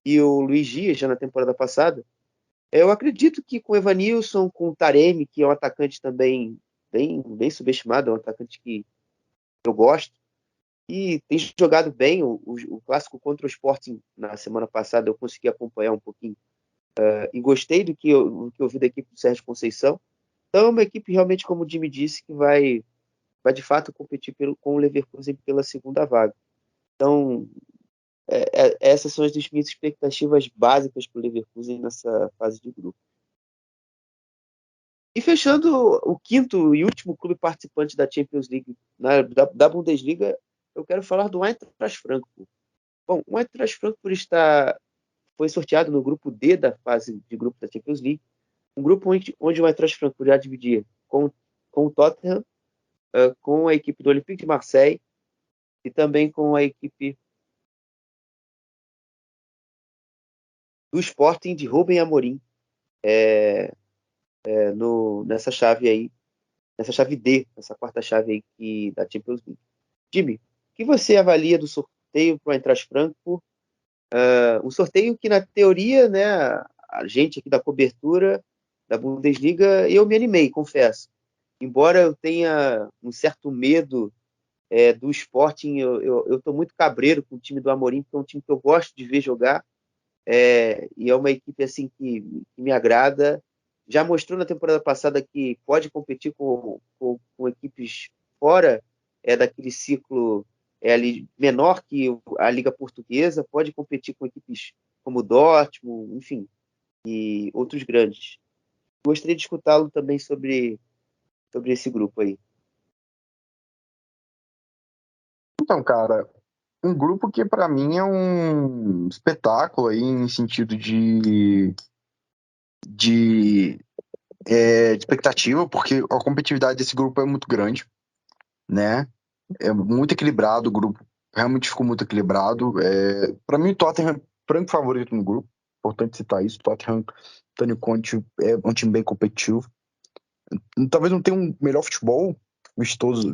e o Luiz Dias já na temporada passada, eu acredito que com o Evanilson, com o Taremi, que é um atacante também bem subestimado, é um atacante que eu gosto, e tem jogado bem. O clássico contra o Sporting na semana passada eu consegui acompanhar um pouquinho e gostei do que eu vi da equipe do Sérgio Conceição. Então é uma equipe realmente, como o Jimmy disse, que vai de fato competir com o Leverkusen pela segunda vaga. Então essas são as minhas expectativas básicas para o Leverkusen nessa fase de grupo. E fechando o quinto e último clube participante da Champions League, da Bundesliga, eu quero falar do Eintracht Frankfurt. Bom, o Eintracht Frankfurt foi sorteado no grupo D da fase de grupo da Champions League, um grupo onde o Eintracht Frankfurt já dividia com o Tottenham, com a equipe do Olympique de Marseille e também com a equipe do Sporting de Rubem Amorim, nessa chave aí, nessa chave D, nessa quarta chave aí da Champions League. Jimmy, o que você avalia do sorteio para o Eintracht Frankfurt? Um sorteio que, na teoria, né, a gente aqui da cobertura da Bundesliga, eu me animei, confesso. Embora eu tenha um certo medo do Sporting, eu estou muito cabreiro com o time do Amorim, porque é um time que eu gosto de ver jogar, e é uma equipe assim que me agrada. Já mostrou na temporada passada que pode competir com equipes fora daquele ciclo ali menor que a Liga Portuguesa, pode competir com equipes como o Dortmund, enfim, e outros grandes. Gostaria de escutá-lo também sobre esse grupo aí. Então, cara, um grupo que para mim é um espetáculo aí em sentido de, de expectativa, porque a competitividade desse grupo é muito grande, né? É muito equilibrado, o grupo realmente ficou muito equilibrado. Para mim, o Tottenham é franco favorito no grupo, importante citar isso. O Tottenham, Tony Conte é um time bem competitivo. Talvez não tenha um melhor futebol,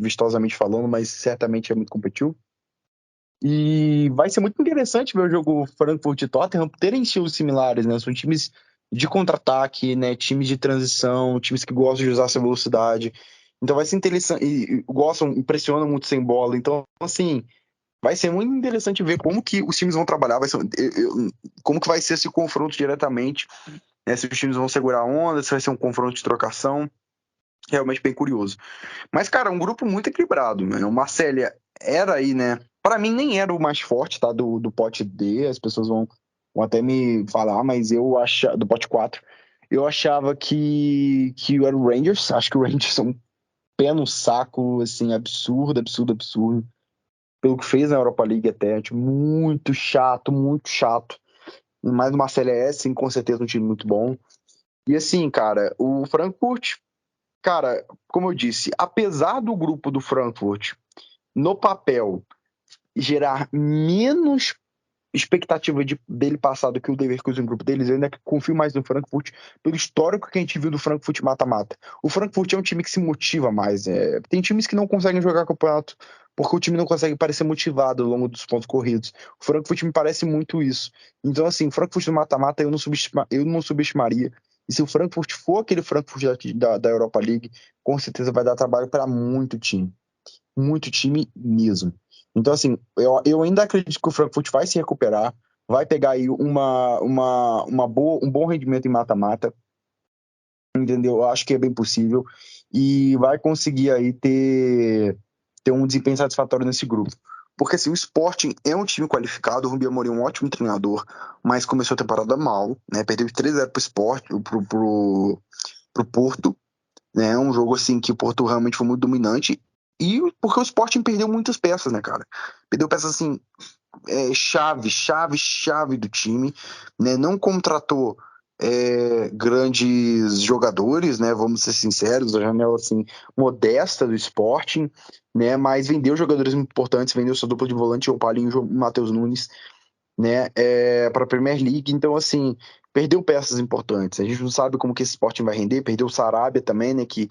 vistosamente falando, mas certamente é muito competitivo. E vai ser muito interessante ver o jogo Frankfurt e Tottenham terem estilos similares, né? São times de contra-ataque, né? Times de transição, times que gostam de usar essa velocidade. Então vai ser interessante, e gostam, impressionam muito sem bola. Então, assim, vai ser muito interessante ver como que os times vão trabalhar, como que vai ser esse confronto diretamente, né? Se os times vão segurar a onda, se vai ser um confronto de trocação. Realmente bem curioso. Mas, cara, um grupo muito equilibrado, né? O Marselha era aí, né? Para mim nem era o mais forte, tá? Do pote D, as pessoas vão até me falar, mas eu achava, do pote 4, eu achava que era o Rangers. Acho que o Rangers é um pé no saco, assim, absurdo, absurdo, absurdo. Pelo que fez na Europa League até, tipo, muito chato, muito chato. Mas o Marselha é, sim, com certeza um time muito bom. E assim, cara, o Frankfurt, cara, como eu disse, apesar do grupo do Frankfurt no papel gerar menos expectativa dele passar do que o Leverkusen no grupo deles, eu ainda confio mais no Frankfurt pelo histórico que a gente viu do Frankfurt mata-mata. O Frankfurt é um time que se motiva mais. Tem times que não conseguem jogar campeonato porque o time não consegue parecer motivado ao longo dos pontos corridos. O Frankfurt me parece muito isso. Então, assim, o Frankfurt no mata-mata eu não subestimaria. E se o Frankfurt for aquele Frankfurt da Europa League, com certeza vai dar trabalho para muito time. Muito time mesmo. Então, assim, eu ainda acredito que o Frankfurt vai se recuperar, vai pegar aí um bom rendimento em mata-mata, entendeu? Eu acho que é bem possível e vai conseguir aí ter um desempenho satisfatório nesse grupo. Porque assim, o Sporting é um time qualificado, o Rubem Amorim é um ótimo treinador, mas começou a temporada mal, né? Perdeu de 3-0 pro Sport, pro Porto, né? Um jogo assim que o Porto realmente foi muito dominante. E porque o Sporting perdeu muitas peças, né, cara? Perdeu peças assim, chave do time, né? Não contratou grandes jogadores, né? Vamos ser sinceros, a janela assim modesta do Sporting, né? Mas vendeu jogadores muito importantes, vendeu sua dupla de volante, o Paulinho e o Matheus Nunes, né, para a Premier League. Então, assim, perdeu peças importantes. A gente não sabe como que esse Sporting vai render. Perdeu o Sarabia também, né, que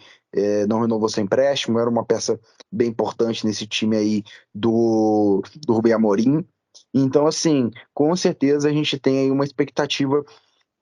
não renovou seu empréstimo. Era uma peça bem importante nesse time aí do Rubem Amorim. Então, assim, com certeza a gente tem aí uma expectativa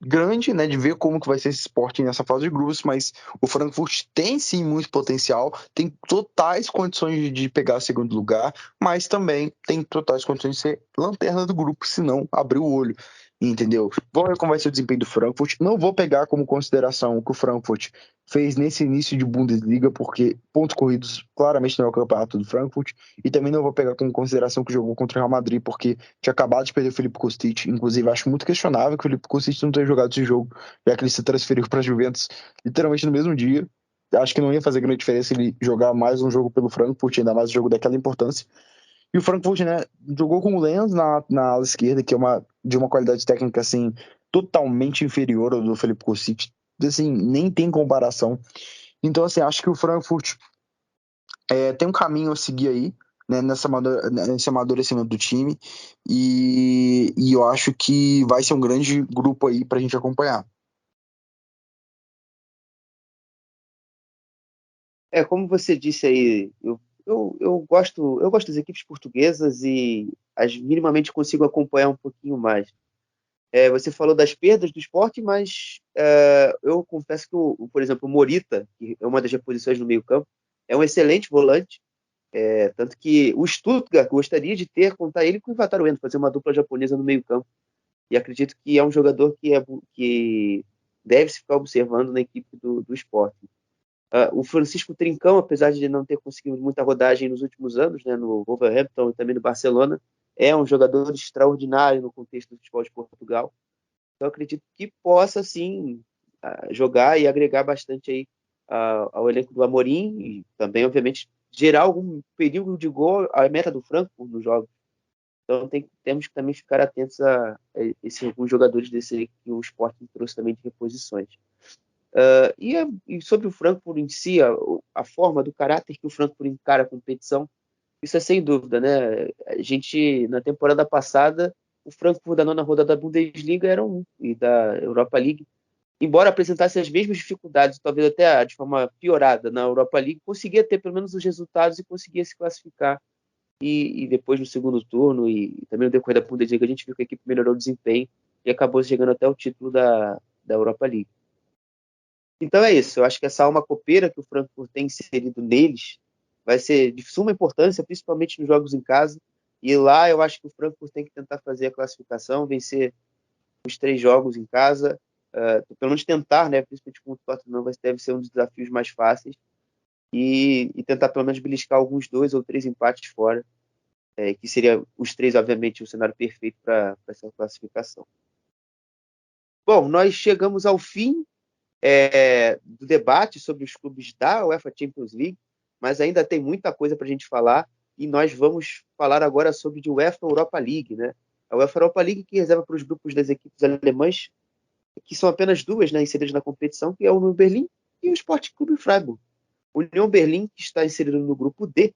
grande, né, de ver como que vai ser esse Sporting nessa fase de grupos, mas o Frankfurt tem sim muito potencial, tem totais condições de pegar o segundo lugar, mas também tem totais condições de ser lanterna do grupo, se não abrir o olho, entendeu? Vamos ver como vai ser o desempenho do Frankfurt. Não vou pegar como consideração o que o Frankfurt fez nesse início de Bundesliga, porque pontos corridos claramente não é o campeonato do Frankfurt, e também não vou pegar como consideração que jogou contra o Real Madrid, porque tinha acabado de perder o Filipe Kostic. Inclusive, acho muito questionável que o Filipe Kostic não tenha jogado esse jogo, já que ele se transferiu para a Juventus literalmente no mesmo dia. Acho que não ia fazer grande diferença ele jogar mais um jogo pelo Frankfurt, ainda mais um jogo daquela importância. E o Frankfurt, né, jogou com o Lenz na ala esquerda, que é de uma qualidade técnica assim totalmente inferior ao do Filipe Kostic. Assim, nem tem comparação. Então, assim, acho que o Frankfurt tem um caminho a seguir aí, né, nesse amadurecimento do time, e eu acho que vai ser um grande grupo aí pra gente acompanhar. Como você disse aí, eu gosto das equipes portuguesas e as minimamente consigo acompanhar um pouquinho mais. Você falou das perdas do esporte, mas eu confesso que, por exemplo, o Morita, que é uma das reposições no meio-campo, é um excelente volante. Tanto que o Stuttgart gostaria de contar ele com o Wataru Endo, fazer uma dupla japonesa no meio-campo. E acredito que é um jogador que deve se ficar observando na equipe do esporte. O Francisco Trincão, apesar de não ter conseguido muita rodagem nos últimos anos, né, no Wolverhampton e também no Barcelona, é um jogador extraordinário no contexto do futebol de Portugal. Então, acredito que possa, sim, jogar e agregar bastante aí ao elenco do Amorim e também, obviamente, gerar algum período de gol à meta do Frankfurt nos jogos. Então, temos que também ficar atentos a alguns jogadores desse aí que o Sporting trouxe também de reposições. E sobre o Frankfurt em si, a forma do caráter que o Frankfurt encara a competição, isso é sem dúvida, né? A gente, na temporada passada, o Frankfurt da nona rodada da Bundesliga era e da Europa League, embora apresentasse as mesmas dificuldades, talvez até de forma piorada na Europa League, conseguia ter pelo menos os resultados e conseguia se classificar. E depois no segundo turno e também no decorrer da Bundesliga, a gente viu que a equipe melhorou o desempenho e acabou chegando até o título da Europa League. Então é isso, eu acho que essa alma copeira que o Frankfurt tem inserido neles vai ser de suma importância, principalmente nos jogos em casa. E lá eu acho que o Frankfurt tem que tentar fazer a classificação, vencer os 3 jogos em casa, pelo menos tentar, né? Principalmente com o Tottenham, deve ser um dos desafios mais fáceis. E tentar pelo menos beliscar alguns 2 ou 3 empates fora, que seria os 3, obviamente, o cenário perfeito para essa classificação. Bom, nós chegamos ao fim do debate sobre os clubes da UEFA Champions League, mas ainda tem muita coisa para a gente falar e nós vamos falar agora sobre a UEFA Europa League, né? A UEFA Europa League que reserva para os grupos das equipes alemãs, que são apenas 2, né, inseridas na competição, que é o Union Berlim e o Sport Clube Freiburg. O Union Berlim, que está inserido no grupo D,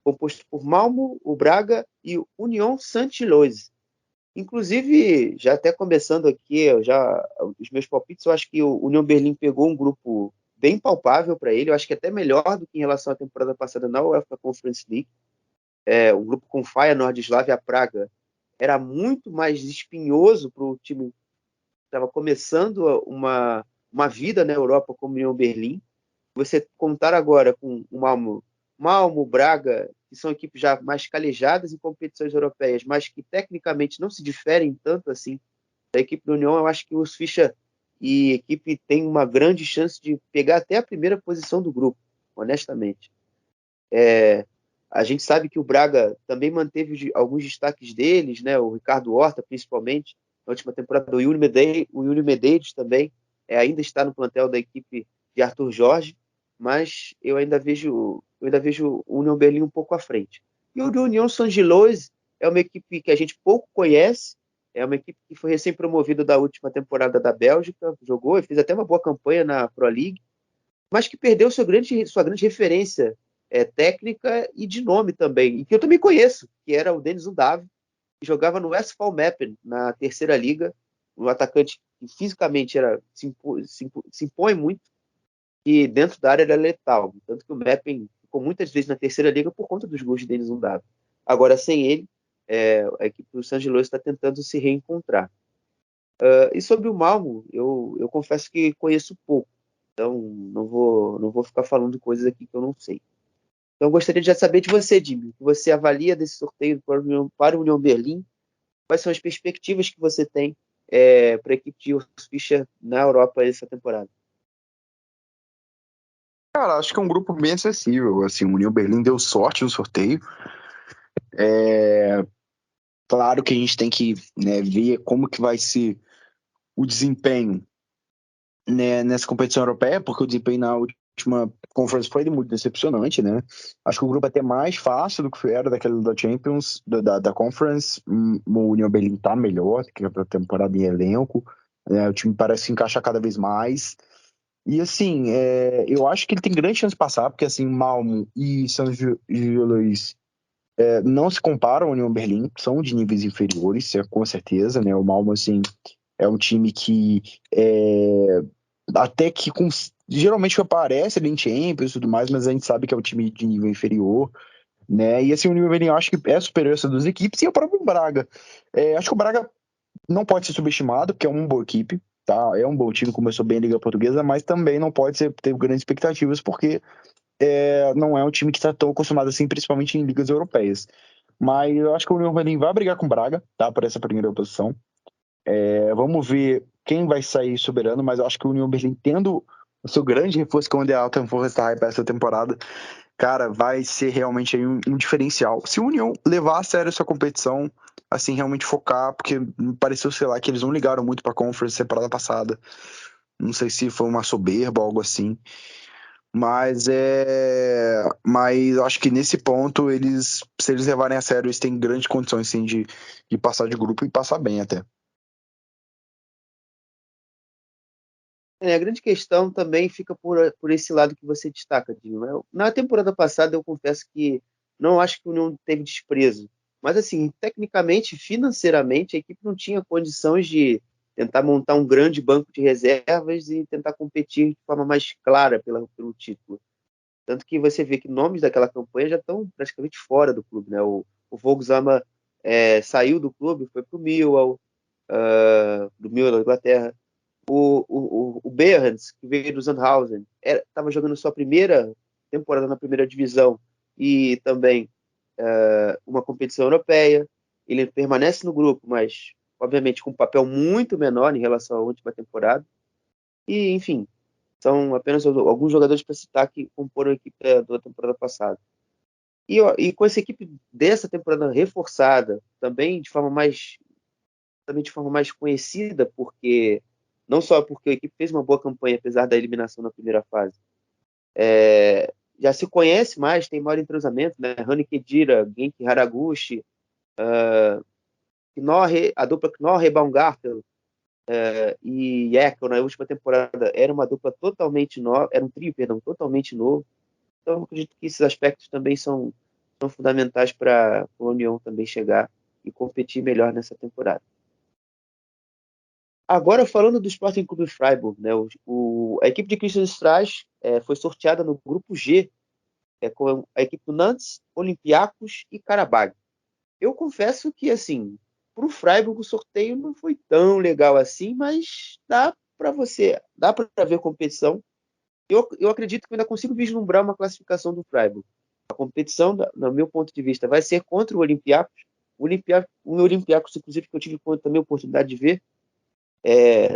composto por Malmo, o Braga e o Union Saint-Gilloise. Inclusive, já até começando aqui, os meus palpites, eu acho que o Union Berlim pegou um grupo bem palpável para ele, eu acho que até melhor do que em relação à temporada passada na UEFA Conference League. Um grupo com Feyenoord, Slavia Praga, era muito mais espinhoso para o time que estava começando uma vida na Europa como o Union Berlim. Você contar agora com o Malmo, Braga, que são equipes já mais calejadas em competições europeias, mas que tecnicamente não se diferem tanto assim da equipe do União, eu acho que os Fischer e a equipe têm uma grande chance de pegar até a primeira posição do grupo, honestamente. A gente sabe que o Braga também manteve alguns destaques deles, né? O Ricardo Horta, principalmente, na última temporada, o Yuri Medeiros também ainda está no plantel da equipe de Arthur Jorge, mas eu ainda vejo o Union Berlim um pouco à frente. E o Union Saint-Gilloise é uma equipe que a gente pouco conhece, é uma equipe que foi recém-promovida da última temporada da Bélgica, jogou e fez até uma boa campanha na Pro League, mas que perdeu sua grande referência técnica e de nome também, e que eu também conheço, que era o Denis Undav, que jogava no Westfalen Meppen, na terceira liga, um atacante que fisicamente se impõe muito, e dentro da área era letal, tanto que o Meppen ficou muitas vezes na terceira liga por conta dos gols de Denis Undav. Agora, sem ele, a equipe do San Gilloise está tentando se reencontrar. E sobre o Malmo, eu confesso que conheço pouco, então não vou ficar falando coisas aqui que eu não sei. Então, eu gostaria de já saber de você, Jimmy, o que você avalia desse sorteio para o Union Berlim, quais são as perspectivas que você tem para a equipe de Urs Fischer na Europa essa temporada? Cara, acho que é um grupo bem acessível. Assim, o Union Berlim deu sorte no sorteio. Claro que a gente tem que, né, ver como que vai ser o desempenho, né, nessa competição europeia, porque o desempenho na última conference foi muito decepcionante, né? Acho que o grupo é até mais fácil do que era daquele da Champions, da Conference. O Union Berlim tá melhor que a temporada em elenco, né? O time parece se encaixar cada vez mais. E assim, eu acho que ele tem grande chance de passar, porque assim, Malmo e San Gilloise não se comparam ao Union Berlim, são de níveis inferiores, com certeza, né? O Malmo, assim, é um time que até que geralmente aparece ali em Champions e tudo mais, mas a gente sabe que é um time de nível inferior, né? E assim, o Union Berlim eu acho que é superior a essas duas equipes, e o próprio Braga. Acho que o Braga não pode ser subestimado, porque é uma boa equipe, tá? É um bom time, começou bem a Liga Portuguesa, mas também não pode ter grandes expectativas, porque não é um time que está tão acostumado assim, principalmente em ligas europeias. Mas eu acho que o União Berlim vai brigar com o Braga, tá? Por essa primeira posição. Vamos ver quem vai sair soberano, mas eu acho que o União Berlim, tendo o seu grande reforço, que é o Alten Forrestal para essa temporada, cara, vai ser realmente aí um diferencial. Se o União levar a sério essa competição, assim, realmente focar, porque me pareceu, sei lá, que eles não ligaram muito pra Conference temporada passada. Não sei se foi uma soberba ou algo assim. Mas eu acho que nesse ponto, se eles levarem a sério, eles têm grandes condições, sim, de passar de grupo e passar bem até. A grande questão também fica por esse lado que você destaca, Dinho. Na temporada passada, eu confesso que não acho que o União teve desprezo. Mas, assim, tecnicamente, financeiramente, a equipe não tinha condições de tentar montar um grande banco de reservas e tentar competir de forma mais clara pelo título. Tanto que você vê que nomes daquela campanha já estão praticamente fora do clube, né? O Volkswagen saiu do clube, foi para o Millwall, do Millwall da Inglaterra. O Behrens, que veio do Sandhausen, estava jogando sua primeira temporada na primeira divisão e também uma competição europeia. Ele permanece no grupo, mas obviamente com um papel muito menor em relação à última temporada. E, enfim, são apenas alguns jogadores para citar que comporam a equipe da temporada passada. E com essa equipe dessa temporada reforçada, também de forma mais conhecida, porque não só porque a equipe fez uma boa campanha, apesar da eliminação na primeira fase, já se conhece mais, tem maior entrosamento, né? Rani Khedira, Genki Haraguchi, a dupla Knorre, Baumgartel e Jekyll na última temporada era uma dupla totalmente nova, era um trio, perdão, totalmente novo. Então, eu acredito que esses aspectos também são fundamentais para a União também chegar e competir melhor nessa temporada. Agora, falando do Sporting Clube Freiburg, né, a equipe de Christian Streich foi sorteada no grupo G, com a equipe do Nantes, Olympiacos e Karabag. Eu confesso que, assim, para o Freiburg o sorteio não foi tão legal assim, mas dá para ver competição. Eu acredito que eu ainda consigo vislumbrar uma classificação do Freiburg. A competição, no meu ponto de vista, vai ser contra o Olympiacos. O Olympiacos, inclusive, que eu tive também a oportunidade de ver,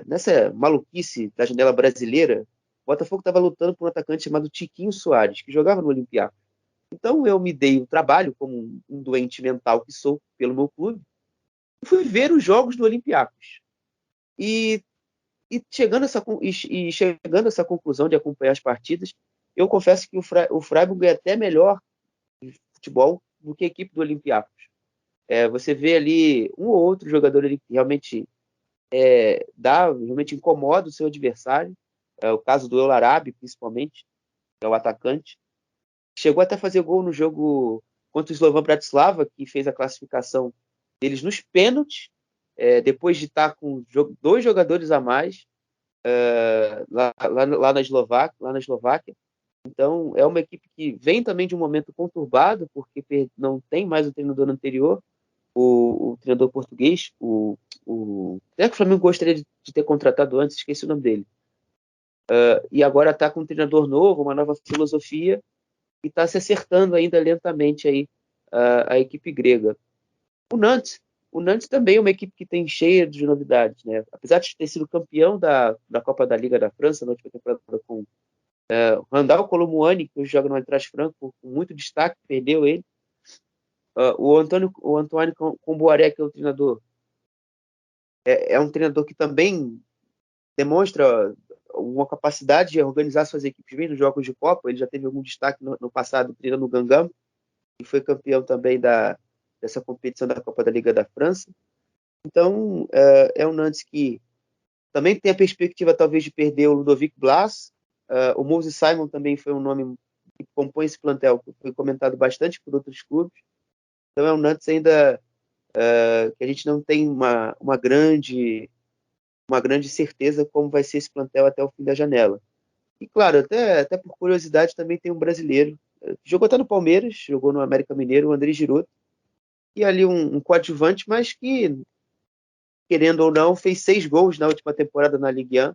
nessa maluquice da janela brasileira, o Botafogo estava lutando por um atacante chamado Tiquinho Soares, que jogava no Olympiacos. Então eu me dei o trabalho, como um doente mental que sou, pelo meu clube, e fui ver os jogos do Olympiacos. E, chegando a essa conclusão de acompanhar as partidas, eu confesso que o Freiburg é até melhor de futebol do que a equipe do Olympiacos. Você vê ali um ou outro jogador ali que realmente realmente incomoda o seu adversário. O caso do El Arabi, principalmente, que é o atacante. Chegou até a fazer gol no jogo contra o Slovan Bratislava, que fez a classificação deles nos pênaltis, depois de estar com dois jogadores a mais lá na Eslováquia. Então, é uma equipe que vem também de um momento conturbado, porque não tem mais o treinador anterior, o treinador português, até que o Flamengo gostaria de ter contratado antes, esqueci o nome dele. E agora está com um treinador novo, uma nova filosofia, e está se acertando ainda lentamente aí a equipe grega. O Nantes também é uma equipe que tem cheia de novidades, né? Apesar de ter sido campeão da Copa da Liga da França na última temporada com Randal Colomouani, que hoje joga no Eintracht Frankfurt, com muito destaque, perdeu ele. O Antoine Comboiré, que é o treinador, é um treinador que também demonstra uma capacidade de organizar suas equipes bem nos jogos de Copa. Ele já teve algum destaque no passado treinando o Guingamp, e foi campeão também dessa competição da Copa da Liga da França. Então, é um Nantes que também tem a perspectiva, talvez, de perder o Ludovic Blas. O Moses Simon também foi um nome que compõe esse plantel, que foi comentado bastante por outros clubes. Então, é um Nantes ainda que a gente não tem uma grande certeza como vai ser esse plantel até o fim da janela. E, claro, até por curiosidade, também tem um brasileiro. Jogou até no Palmeiras, jogou no América Mineiro, o André Giroud. E ali um coadjuvante, mas que querendo ou não, fez 6 gols na última temporada na Ligue 1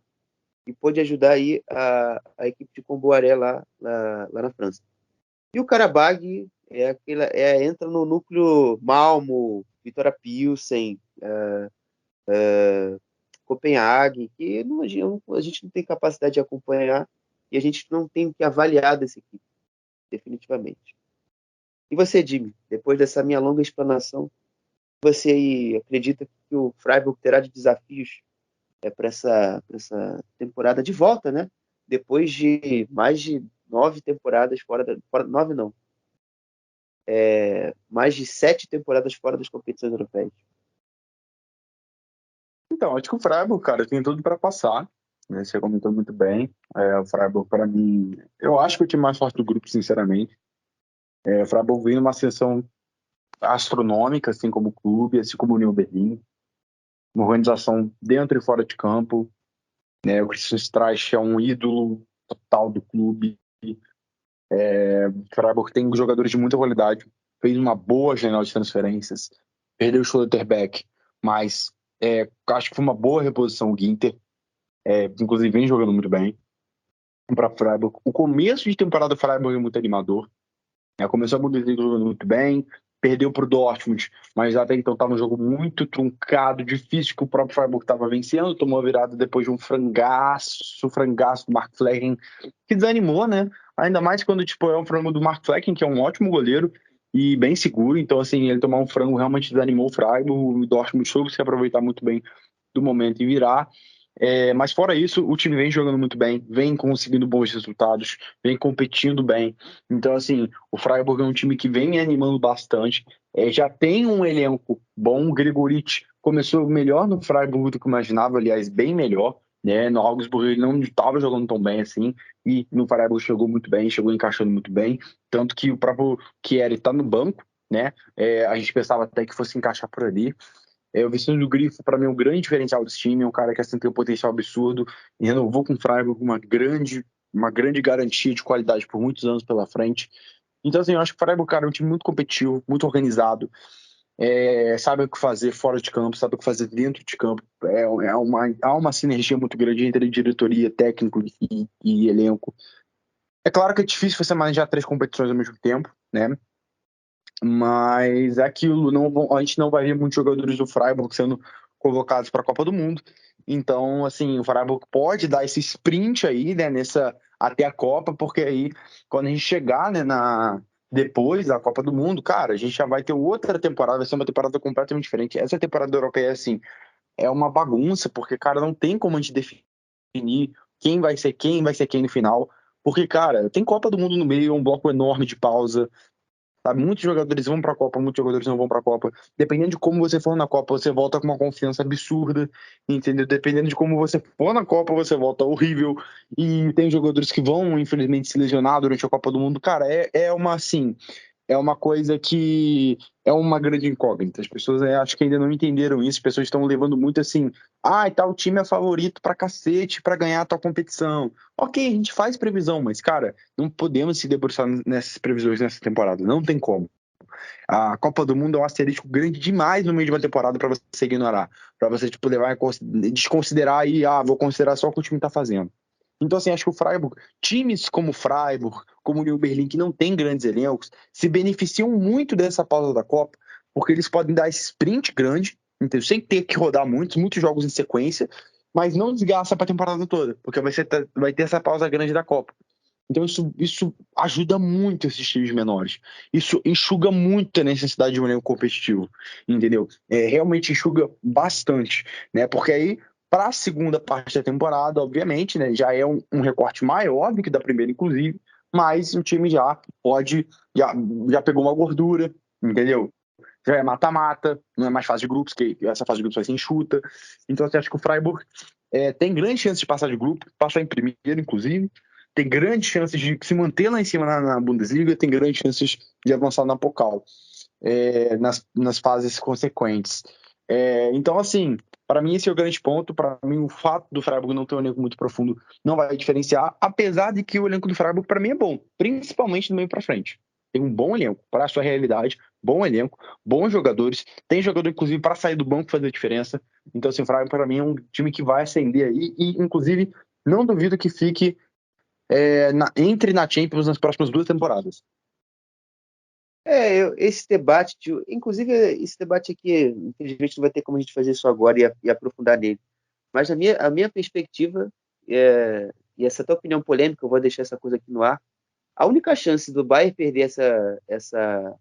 e pôde ajudar aí a equipe de Comboiré lá na França. E o Karabag entra no núcleo Malmo, Vitória Pilsen, Copenhague, que a gente não tem capacidade de acompanhar e a gente não tem que avaliar dessa equipe, definitivamente. E você, Jimmy, depois dessa minha longa explanação, você aí acredita que o Freiburg terá de desafios para essa temporada de volta, né? Depois de mais de 9 temporadas nove não, mais de 7 temporadas fora das competições europeias. Então, acho que o Freiburg, cara, tem tudo para passar. Né? Você comentou muito bem. O Freiburg, para mim, eu acho que é o time mais forte do grupo, sinceramente. O Freiburg vem numa ascensão astronômica, assim como o clube, assim como o Union Berlin. Uma organização dentro e fora de campo. Né? O Christian Streich é um ídolo total do clube. O Freiburg tem jogadores de muita qualidade. Fez uma boa janela de transferências. Perdeu o Schlotterbeck, mas acho que foi uma boa reposição o Ginter. Inclusive vem jogando muito bem para Freiburg. O começo de temporada do Freiburg é muito animador. Começou a Bundesliga jogando muito bem, perdeu para o Dortmund, mas até então estava um jogo muito truncado, difícil, que o próprio Freiburg estava vencendo, tomou a virada depois de um frangaço do Mark Flecken, que desanimou, né? Ainda mais quando é um frango do Mark Flecken, que é um ótimo goleiro e bem seguro, então assim, ele tomar um frango realmente desanimou o Freiburg, o Dortmund soube se aproveitar muito bem do momento e virar. Mas fora isso, o time vem jogando muito bem, vem conseguindo bons resultados, vem competindo bem. Então, assim, o Freiburg é um time que vem me animando bastante. Já tem um elenco bom. O Gregoritsch começou melhor no Freiburg do que eu imaginava, aliás, bem melhor. Né? No Augsburg ele não estava jogando tão bem assim, e no Freiburg chegou muito bem, chegou encaixando muito bem. Tanto que o próprio Chieri está no banco, né? A gente pensava até que fosse encaixar por ali. O Vicente do Grifo, para mim, é um grande diferencial desse time, é um cara que assim, tem um potencial absurdo e renovou com o Freiburg uma grande garantia de qualidade por muitos anos pela frente. Então, assim, eu acho que o Freiburg, cara, é um time muito competitivo, muito organizado, sabe o que fazer fora de campo, sabe o que fazer dentro de campo. Há uma sinergia muito grande entre diretoria, técnico e elenco. É claro que é difícil você manejar 3 competições ao mesmo tempo, né? Mas é aquilo, a gente não vai ver muitos jogadores do Freiburg sendo convocados para a Copa do Mundo. Então, assim, o Freiburg pode dar esse sprint aí, né, até a Copa, porque aí, quando a gente chegar, né, depois da Copa do Mundo, cara, a gente já vai ter outra temporada, vai ser uma temporada completamente diferente. Essa temporada europeia, assim, é uma bagunça, porque, cara, não tem como a gente definir quem vai ser quem no final, porque, cara, tem Copa do Mundo no meio, um bloco enorme de pausa. Sabe? Muitos jogadores vão para a Copa, muitos jogadores não vão para a Copa. Dependendo de como você for na Copa, você volta com uma confiança absurda, entendeu? Dependendo de como você for na Copa, você volta horrível. E tem jogadores que vão, infelizmente, se lesionar durante a Copa do Mundo. Cara, é uma coisa que é uma grande incógnita. As pessoas acho que ainda não entenderam isso. As pessoas estão levando muito assim, e tal time é favorito pra cacete pra ganhar a tal competição. Ok, a gente faz previsão, mas, cara, não podemos se debruçar nessas previsões nessa temporada. Não tem como. A Copa do Mundo é um asterisco grande demais no meio de uma temporada pra você ignorar. Pra você, tipo, levar desconsiderar e, vou considerar só o que o time tá fazendo. Então, assim, acho que o Freiburg, times como o Freiburg, como o Union Berlin, que não tem grandes elencos, se beneficiam muito dessa pausa da Copa, porque eles podem dar esse sprint grande, entendeu? Sem ter que rodar muitos jogos em sequência, mas não desgasta para a temporada toda, porque vai ter essa pausa grande da Copa. Então isso ajuda muito esses times menores. Isso enxuga muito a necessidade de um elenco competitivo, entendeu? Realmente enxuga bastante, né? Porque aí para a segunda parte da temporada, obviamente, né, já é um recorte maior do que da primeira, inclusive, mas o time já pegou uma gordura, entendeu? Já é mata-mata, não é mais fase de grupos, que essa fase de grupos vai ser enxuta. Então, você acha que o Freiburg tem grande chance de passar de grupo, passar em primeiro, inclusive, tem grandes chances de se manter lá em cima na Bundesliga, tem grandes chances de avançar na Pokal, nas fases consequentes. Então, assim, para mim esse é o grande ponto. Para mim, o fato do Freiburg não ter um elenco muito profundo não vai diferenciar, apesar de que o elenco do Freiburg, para mim, é bom, principalmente do meio para frente. tem um bom elenco para a sua realidade, bom elenco, bons jogadores, tem jogador inclusive para sair do banco e fazer a diferença. Então, assim, o Freiburg para mim é um time que vai ascender aí e inclusive não duvido que fique entre na Champions nas próximas 2 temporadas. Esse debate, inclusive esse debate aqui, infelizmente não vai ter como a gente fazer isso agora e aprofundar nele. Mas a minha perspectiva, e essa tua opinião polêmica, eu vou deixar essa coisa aqui no ar, a única chance do Bayern perder essa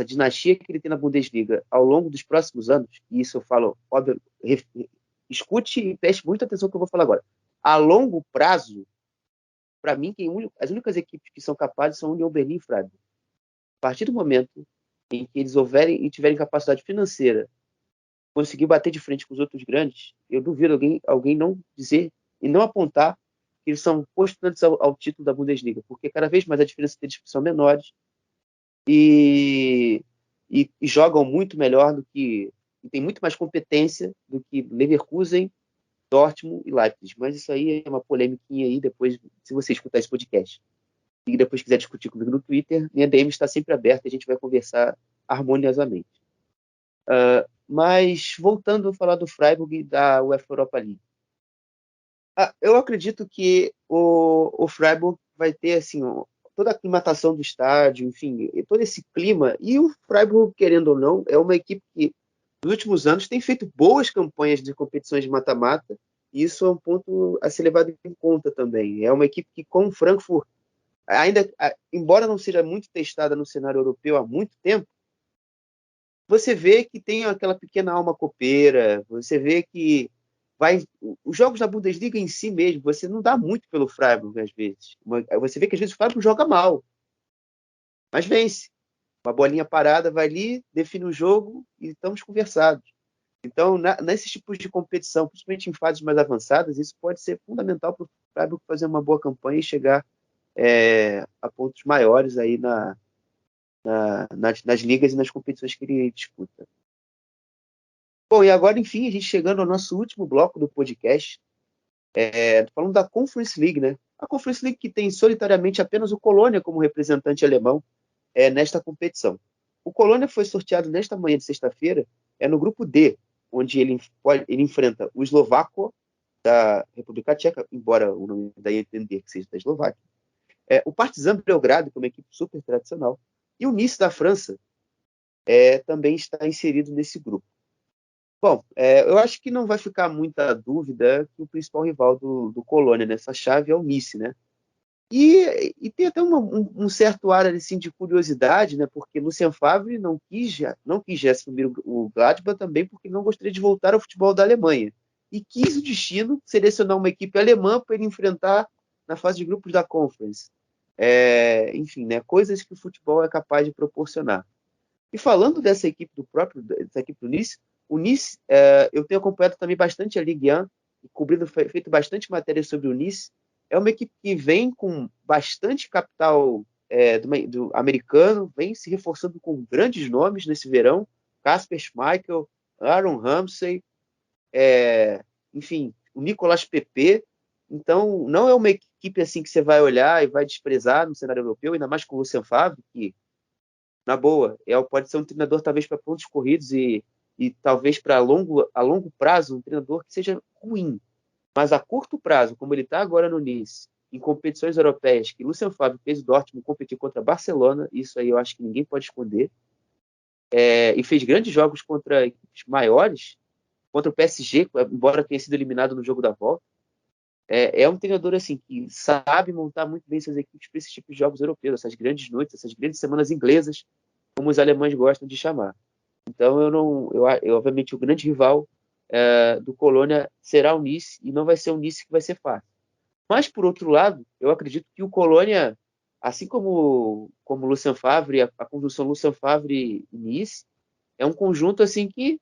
dinastia que ele tem na Bundesliga ao longo dos próximos anos, e isso eu falo, óbvio, escute e preste muita atenção no que eu vou falar agora. A longo prazo, para mim, as únicas equipes que são capazes são União Berlim e Freiburg. A partir do momento em que eles houverem e tiverem capacidade financeira, conseguir bater de frente com os outros grandes, eu duvido alguém não dizer e não apontar que eles são postulantes ao título da Bundesliga, porque cada vez mais a diferença deles são menores e jogam muito melhor e tem muito mais competência do que Leverkusen, Dortmund e Leipzig. Mas isso aí é uma polêmica aí depois, se você escutar esse podcast. E depois quiser discutir comigo no Twitter, minha DM está sempre aberta e a gente vai conversar harmoniosamente. Mas, voltando a falar do Freiburg e da UEFA Europa League. Eu acredito que o Freiburg vai ter assim, toda a aclimatação do estádio, enfim, todo esse clima. E o Freiburg, querendo ou não, é uma equipe que, nos últimos anos, tem feito boas campanhas de competições de mata-mata. E isso é um ponto a ser levado em conta também. É uma equipe que, com o Frankfurt, embora não seja muito testada no cenário europeu há muito tempo, você vê que tem aquela pequena alma copeira, você vê que os jogos da Bundesliga em si mesmo, você não dá muito pelo Freiburg às vezes. Você vê que às vezes o Freiburg joga mal, mas vence. Uma bolinha parada vai ali, define o jogo e estamos conversados. Então, nesses tipos de competição, principalmente em fases mais avançadas, isso pode ser fundamental para o Freiburg fazer uma boa campanha e chegar a pontos maiores aí nas ligas e nas competições que ele disputa. Bom, e agora, enfim, a gente chegando ao nosso último bloco do podcast, falando da Conference League, né? A Conference League que tem solitariamente apenas o Colônia como representante alemão nesta competição. O Colônia foi sorteado nesta manhã de sexta-feira, no grupo D, onde ele enfrenta o Eslováquia da República Tcheca, embora o nome daí entender que seja da Eslováquia, o Partizan Belgrado, que é uma equipe super tradicional, e o Nice da França também está inserido nesse grupo. Bom, eu acho que não vai ficar muita dúvida que o principal rival do Colônia nessa chave é o Nice, né? E tem até um certo ar assim, de curiosidade, né? Porque Lucien Favre não quis assumir o Gladbach também porque não gostaria de voltar ao futebol da Alemanha. E quis o destino selecionar uma equipe alemã para ele enfrentar na fase de grupos da Conference. Enfim, né? Coisas que o futebol é capaz de proporcionar. E falando dessa equipe do Nice, o Nice, eu tenho acompanhado também bastante a Ligue 1 e feito bastante matéria sobre o Nice. É uma equipe que vem com bastante capital do americano, vem se reforçando com grandes nomes nesse verão. Kasper Schmeichel, Aaron Ramsey, enfim, o Nicolas Pepe. Então, não é uma equipe assim que você vai olhar e vai desprezar no cenário europeu, ainda mais com o Lucien Favre, que, na boa, pode ser um treinador talvez para pontos corridos e talvez a longo prazo um treinador que seja ruim. Mas a curto prazo, como ele está agora no Nice, em competições europeias, que Lucien Favre fez o Dortmund competir contra Barcelona, isso aí eu acho que ninguém pode esconder, e fez grandes jogos contra equipes maiores, contra o PSG, embora tenha sido eliminado no jogo da volta. É um treinador assim que sabe montar muito bem suas equipes para esses tipos de jogos europeus, essas grandes noites, essas grandes semanas inglesas, como os alemães gostam de chamar. Então, obviamente, o grande rival do Colônia será o Nice, e não vai ser o Nice que vai ser fácil. Mas, por outro lado, eu acredito que o Colônia, assim como o Lucien Favre, a conjunção Lucien Favre e Nice, é um conjunto assim que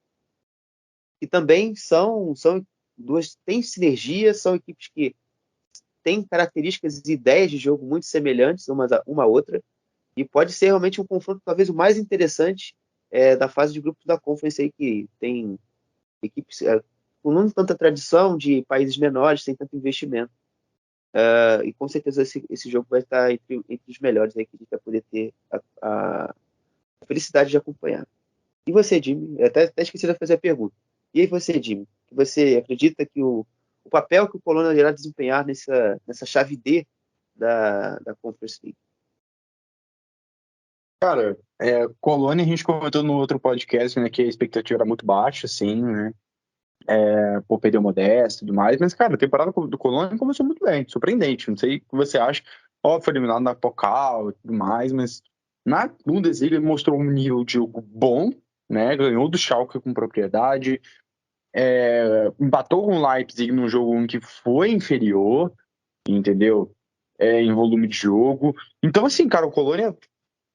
também são têm sinergia, são equipes que têm características e ideias de jogo muito semelhantes uma à outra, e pode ser realmente um confronto talvez o mais interessante da fase de grupos da Conference aí, que tem equipes com não tanta tradição, de países menores, sem tanto investimento. E com certeza esse jogo vai estar entre os melhores aí que a gente vai poder ter a felicidade de acompanhar. E você, Jimmy? Eu até esqueci de fazer a pergunta. E aí você, Jimmy? Você acredita que o papel que o Colônia irá desempenhar nessa chave D da Conference League? Cara, Colônia, a gente comentou no outro podcast, né, que a expectativa era muito baixa, assim, né, por perder o Modesto e tudo mais, mas, cara, a temporada do Colônia começou muito bem, surpreendente, não sei o que você acha, óbvio, foi eliminado na Pokal e tudo mais, mas na Bundesliga ele mostrou um nível de jogo bom, né, ganhou do Schalke com propriedade, empatou com o Leipzig num jogo em que foi inferior, entendeu? Em volume de jogo. Então, assim, cara, o Colônia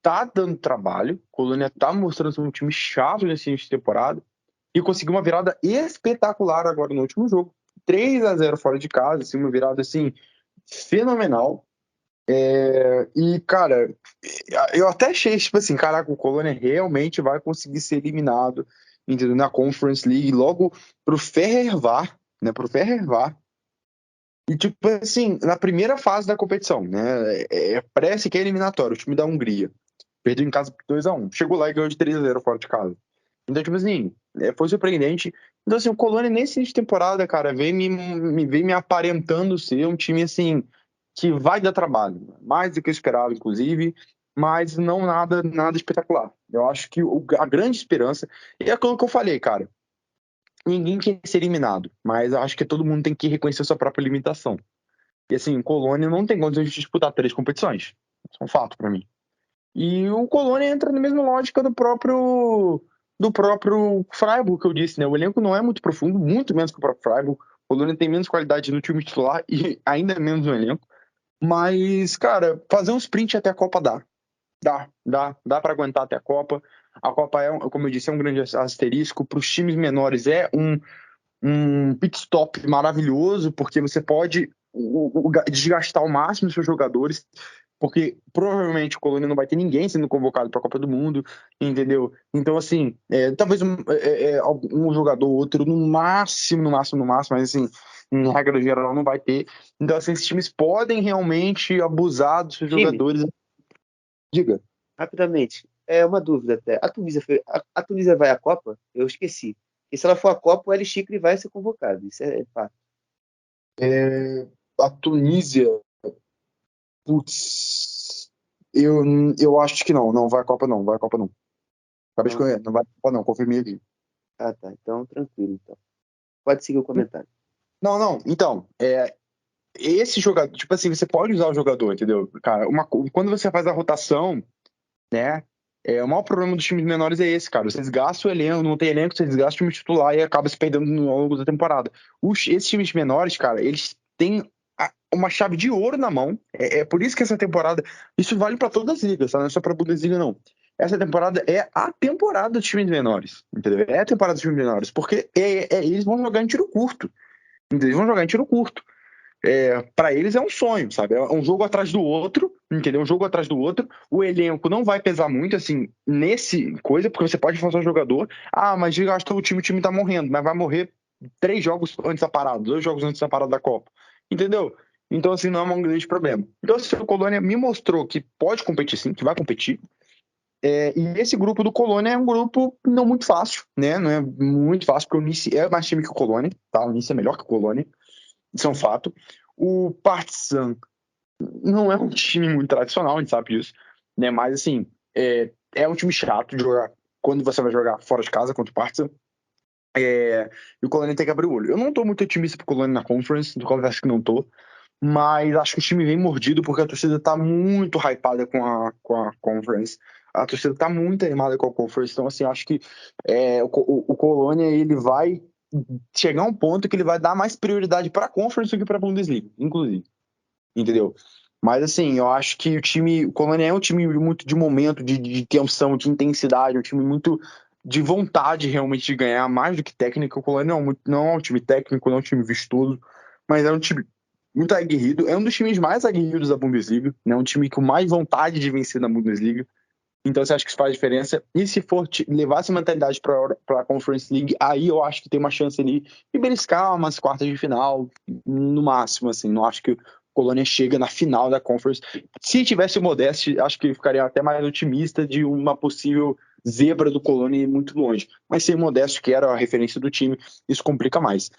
tá dando trabalho, o Colônia tá mostrando ser um time chato nesse início de temporada e conseguiu uma virada espetacular agora no último jogo. 3-0 fora de casa, assim, uma virada assim fenomenal. E, cara, eu até achei, tipo assim, caraca, o Colônia realmente vai conseguir ser eliminado, entendeu? Na Conference League, logo pro Fenerbahçe, né? Pro Fenerbahçe. E, tipo assim, na primeira fase da competição, né? Parece que é eliminatório, o time da Hungria. Perdeu em casa por 2-1. Chegou lá e ganhou de 3-0 fora de casa. Então, tipo assim, foi surpreendente. Então, assim, o Colônia nesse início de temporada, cara, vem me aparentando ser um time, assim, que vai dar trabalho. Mais do que eu esperava, inclusive, mas não nada espetacular. Eu acho que a grande esperança, e é aquilo que eu falei, cara, ninguém quer ser eliminado, mas eu acho que todo mundo tem que reconhecer sua própria limitação. E, assim, o Colônia não tem condições de disputar 3 competições. Isso é um fato pra mim. E o Colônia entra na mesma lógica do próprio Freiburg, que eu disse, né? O elenco não é muito profundo, muito menos que o próprio Freiburg. O Colônia tem menos qualidade no time titular e ainda menos no elenco. Mas, cara, fazer um sprint até a Copa dá. Dá para aguentar até a Copa. A Copa como eu disse, é um grande asterisco. Para os times menores é um pit stop maravilhoso, porque você pode desgastar ao máximo os seus jogadores, porque provavelmente o Colônia não vai ter ninguém sendo convocado para a Copa do Mundo, entendeu? Então, assim, talvez um jogador ou outro, no máximo, mas assim, em regra geral, não vai ter. Então, assim, esses times podem realmente abusar dos seus Jimmy, jogadores. Diga. rapidamente, uma dúvida até. A Tunísia vai à Copa? Eu esqueci. E se ela for à Copa, o El Chicre vai ser convocado. Isso é fato. A Tunísia, putz, eu acho que não vai à Copa não, vai à Copa não. Acabei de Não. correr, não vai à Copa não, confirmei aqui. Ah, tá. Então, tranquilo. Então. Pode seguir o comentário. Não, então, esse jogador, tipo assim, você pode usar o jogador, entendeu? Cara, quando você faz a rotação, né, o maior problema dos times menores é esse, cara, você desgasta o elenco, não tem elenco, você desgasta o time titular e acaba se perdendo ao longo da temporada. Esses times menores, cara, eles têm uma chave de ouro na mão, por isso que essa temporada, isso vale pra todas as ligas, tá? Não é só pra Bundesliga, não. Essa temporada é a temporada dos times menores, entendeu? É a temporada dos times menores, porque eles vão jogar em tiro curto, entendeu? Eles vão jogar em tiro curto. Para eles é um sonho, sabe? É um jogo atrás do outro, entendeu? Um jogo atrás do outro. O elenco não vai pesar muito, assim, nesse coisa, porque você pode fazer um jogador. Ah, mas gastou o time tá morrendo, mas vai morrer 3 jogos antes da parada, 2 jogos antes da parada da Copa, entendeu? Então, assim, não é um grande problema. Então, assim, o Colônia me mostrou que pode competir sim, que vai competir. E esse grupo do Colônia é um grupo não muito fácil, né? Não é muito fácil, porque o Nice é mais time que o Colônia, tá? O Nice é melhor que o Colônia. Isso é um fato. O Partizan não é um time muito tradicional, a gente sabe disso, né? Mas, assim, é um time chato de jogar quando você vai jogar fora de casa contra o Partizan. E o Colônia tem que abrir o olho. Eu não tô muito otimista pro Colônia na Conference, do confesso que não tô, mas acho que o time vem mordido porque a torcida tá muito hypada com a Conference. A torcida tá muito animada com a Conference, então, assim, acho que o Colônia, ele vai chegar a um ponto que ele vai dar mais prioridade para a Conference do que para a Bundesliga, inclusive, entendeu? Mas assim, eu acho que o Colônia é um time muito de momento, de tensão, de intensidade, um time muito de vontade realmente de ganhar, mais do que técnico. O Colônia não é um time técnico, não é um time vistoso, mas é um time muito aguerrido. É um dos times mais aguerridos da Bundesliga, né? Um time com mais vontade de vencer na Bundesliga. Então, você acha que isso faz diferença? E se for levar essa mentalidade para a Conference League, aí eu acho que tem uma chance ali de beliscar umas quartas de final, no máximo, assim. Não acho que Colônia chega na final da Conference. Se tivesse o Modeste, acho que ficaria até mais otimista de uma possível zebra do Colônia ir muito longe. Mas sem o Modesto, que era a referência do time, isso complica mais.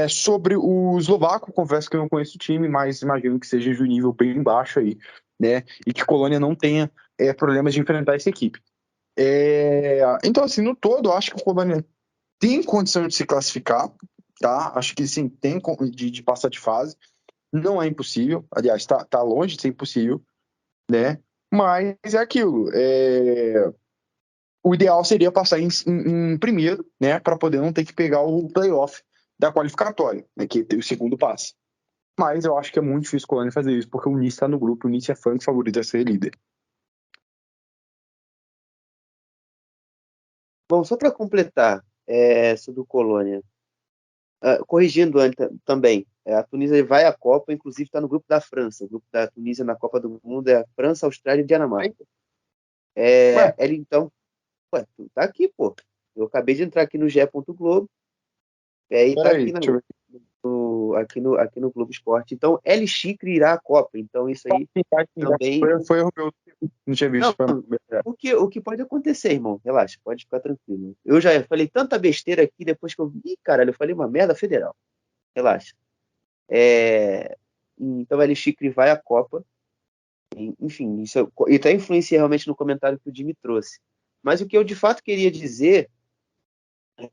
Sobre o eslovaco, confesso que eu não conheço o time, mas imagino que seja de um nível bem baixo aí, né? E que Colônia não tenha problemas de enfrentar essa equipe. Então, assim, no todo, eu acho que o Colônia tem condição de se classificar, tá? Acho que sim, tem de passar de fase. Não é impossível, aliás, tá longe de ser impossível, né? Mas é aquilo. O ideal seria passar em primeiro, né? Para poder não ter que pegar o playoff da qualificatória, né? Que é o segundo passe. Mas eu acho que é muito difícil o Colônia fazer isso, porque o Nice está no grupo, o Nice é franco favorito a ser líder. Bom, só para completar sobre o Colônia, corrigindo também, a Tunísia vai à Copa, inclusive está no grupo da França. O grupo da Tunísia na Copa do Mundo é a França, Austrália e Dinamarca. Ele então, tu tá aqui, pô. Eu acabei de entrar aqui no GE.globo, e tá aqui aqui no Globo Esporte. Então, El Chicre irá à Copa. Então, isso aí também... Foi o meu... Não tinha visto. O que pode acontecer, irmão? Relaxa, pode ficar tranquilo. Eu já falei tanta besteira aqui depois que eu vi, caralho, eu falei uma merda federal. Relaxa. Então, El Chicre vai à Copa. Enfim, isso até influencia realmente no comentário que o Jimmy trouxe. Mas o que eu de fato queria dizer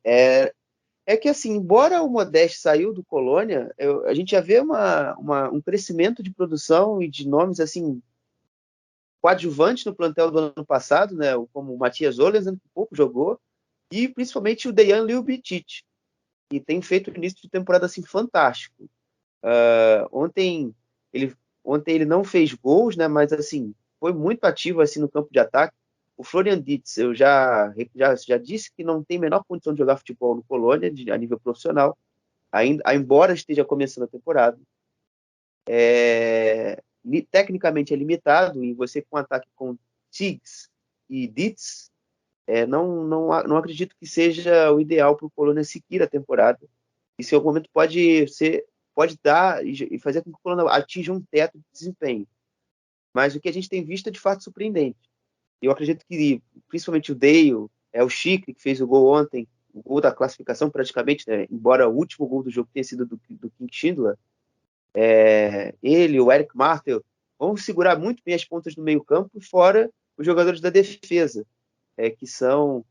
é que, assim, embora o Modeste saiu do Colônia, a gente já vê um crescimento de produção e de nomes, assim, coadjuvantes no plantel do ano passado, né, como o Matias Olesan, que pouco jogou, e principalmente o Dejan Ljubicic, que tem feito o início de temporada assim, fantástico. Ontem ele não fez gols, né, mas assim, foi muito ativo assim, no campo de ataque. O Florian Dietz, eu já disse que não tem a menor condição de jogar futebol no Colônia, a nível profissional, embora esteja começando a temporada. Tecnicamente é limitado, e você com ataque com Tiggs e Dietz, não acredito que seja o ideal para o Colônia seguir a temporada. Isso em algum momento pode dar e fazer com que o Colônia atinja um teto de desempenho. Mas o que a gente tem visto é de fato surpreendente. Eu acredito que, principalmente o Dale, o Chicre, que fez o gol ontem, o gol da classificação praticamente, né? Embora o último gol do jogo tenha sido do King Schindler, ele, o Eric Martel, vão segurar muito bem as pontas do meio campo, fora os jogadores da defesa, que são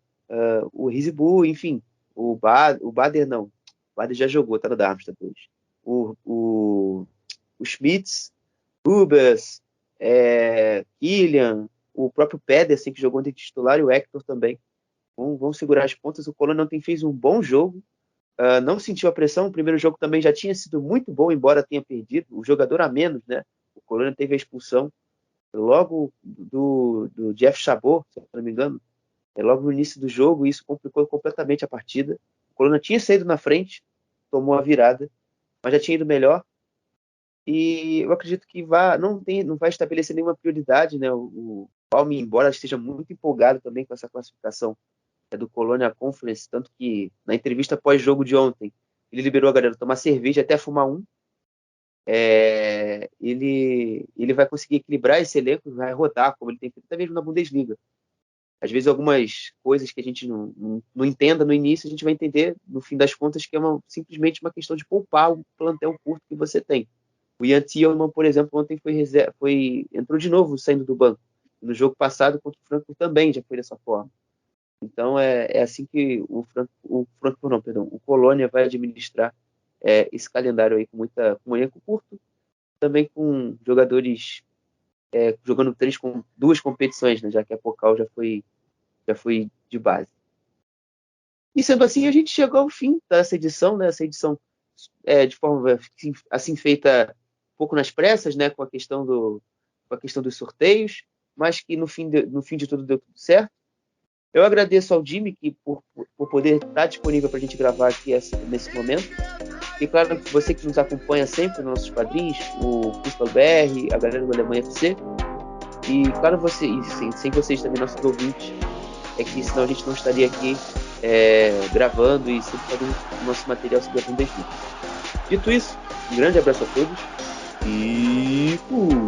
o Rizibu, enfim, o Bader não. O Bader já jogou, tá no Darmstadt hoje. O Schmitz, Rubens, Kylian, o próprio Pedersen, que jogou entre titular, e o Hector também. Vão segurar as pontas. O Colônia ontem fez um bom jogo, não sentiu a pressão. O primeiro jogo também já tinha sido muito bom, embora tenha perdido. O jogador a menos, né? O Colônia teve a expulsão logo do Jeff Chabot, se eu não me engano, logo no início do jogo, e isso complicou completamente a partida. O Colônia tinha saído na frente, tomou a virada, mas já tinha ido melhor. E eu acredito que não vai estabelecer nenhuma prioridade, né? O Palme, embora esteja muito empolgado também com essa classificação do Colônia Conference, tanto que na entrevista pós-jogo de ontem, ele liberou a galera tomar cerveja até fumar um. Ele vai conseguir equilibrar esse elenco, vai rodar, como ele tem feito até mesmo na Bundesliga. Às vezes algumas coisas que a gente não entenda no início, a gente vai entender no fim das contas que é simplesmente uma questão de poupar o plantel curto que você tem. O Ian Thielmann, por exemplo, ontem entrou de novo saindo do banco. No jogo passado contra o Frankfurt também já foi dessa forma. Então é assim que o Colônia vai administrar esse calendário aí com um elenco curto, também com jogadores jogando duas competições, né, já que a Pokal já foi de base. E sendo assim, a gente chegou ao fim dessa edição, né? Essa edição de forma assim feita um pouco nas pressas, né? Com a questão dos sorteios, mas que no fim de tudo deu tudo certo. Eu agradeço ao Jimmy por poder estar disponível para a gente gravar aqui nesse momento. E claro, você que nos acompanha sempre, nossos padrinhos, o Fußball BR, a galera do Alemanha FC. E claro, sem vocês também, nossos ouvintes, que senão a gente não estaria aqui gravando e sempre fazendo o nosso material sobre a Bundesliga. Dito isso, um grande abraço a todos e específico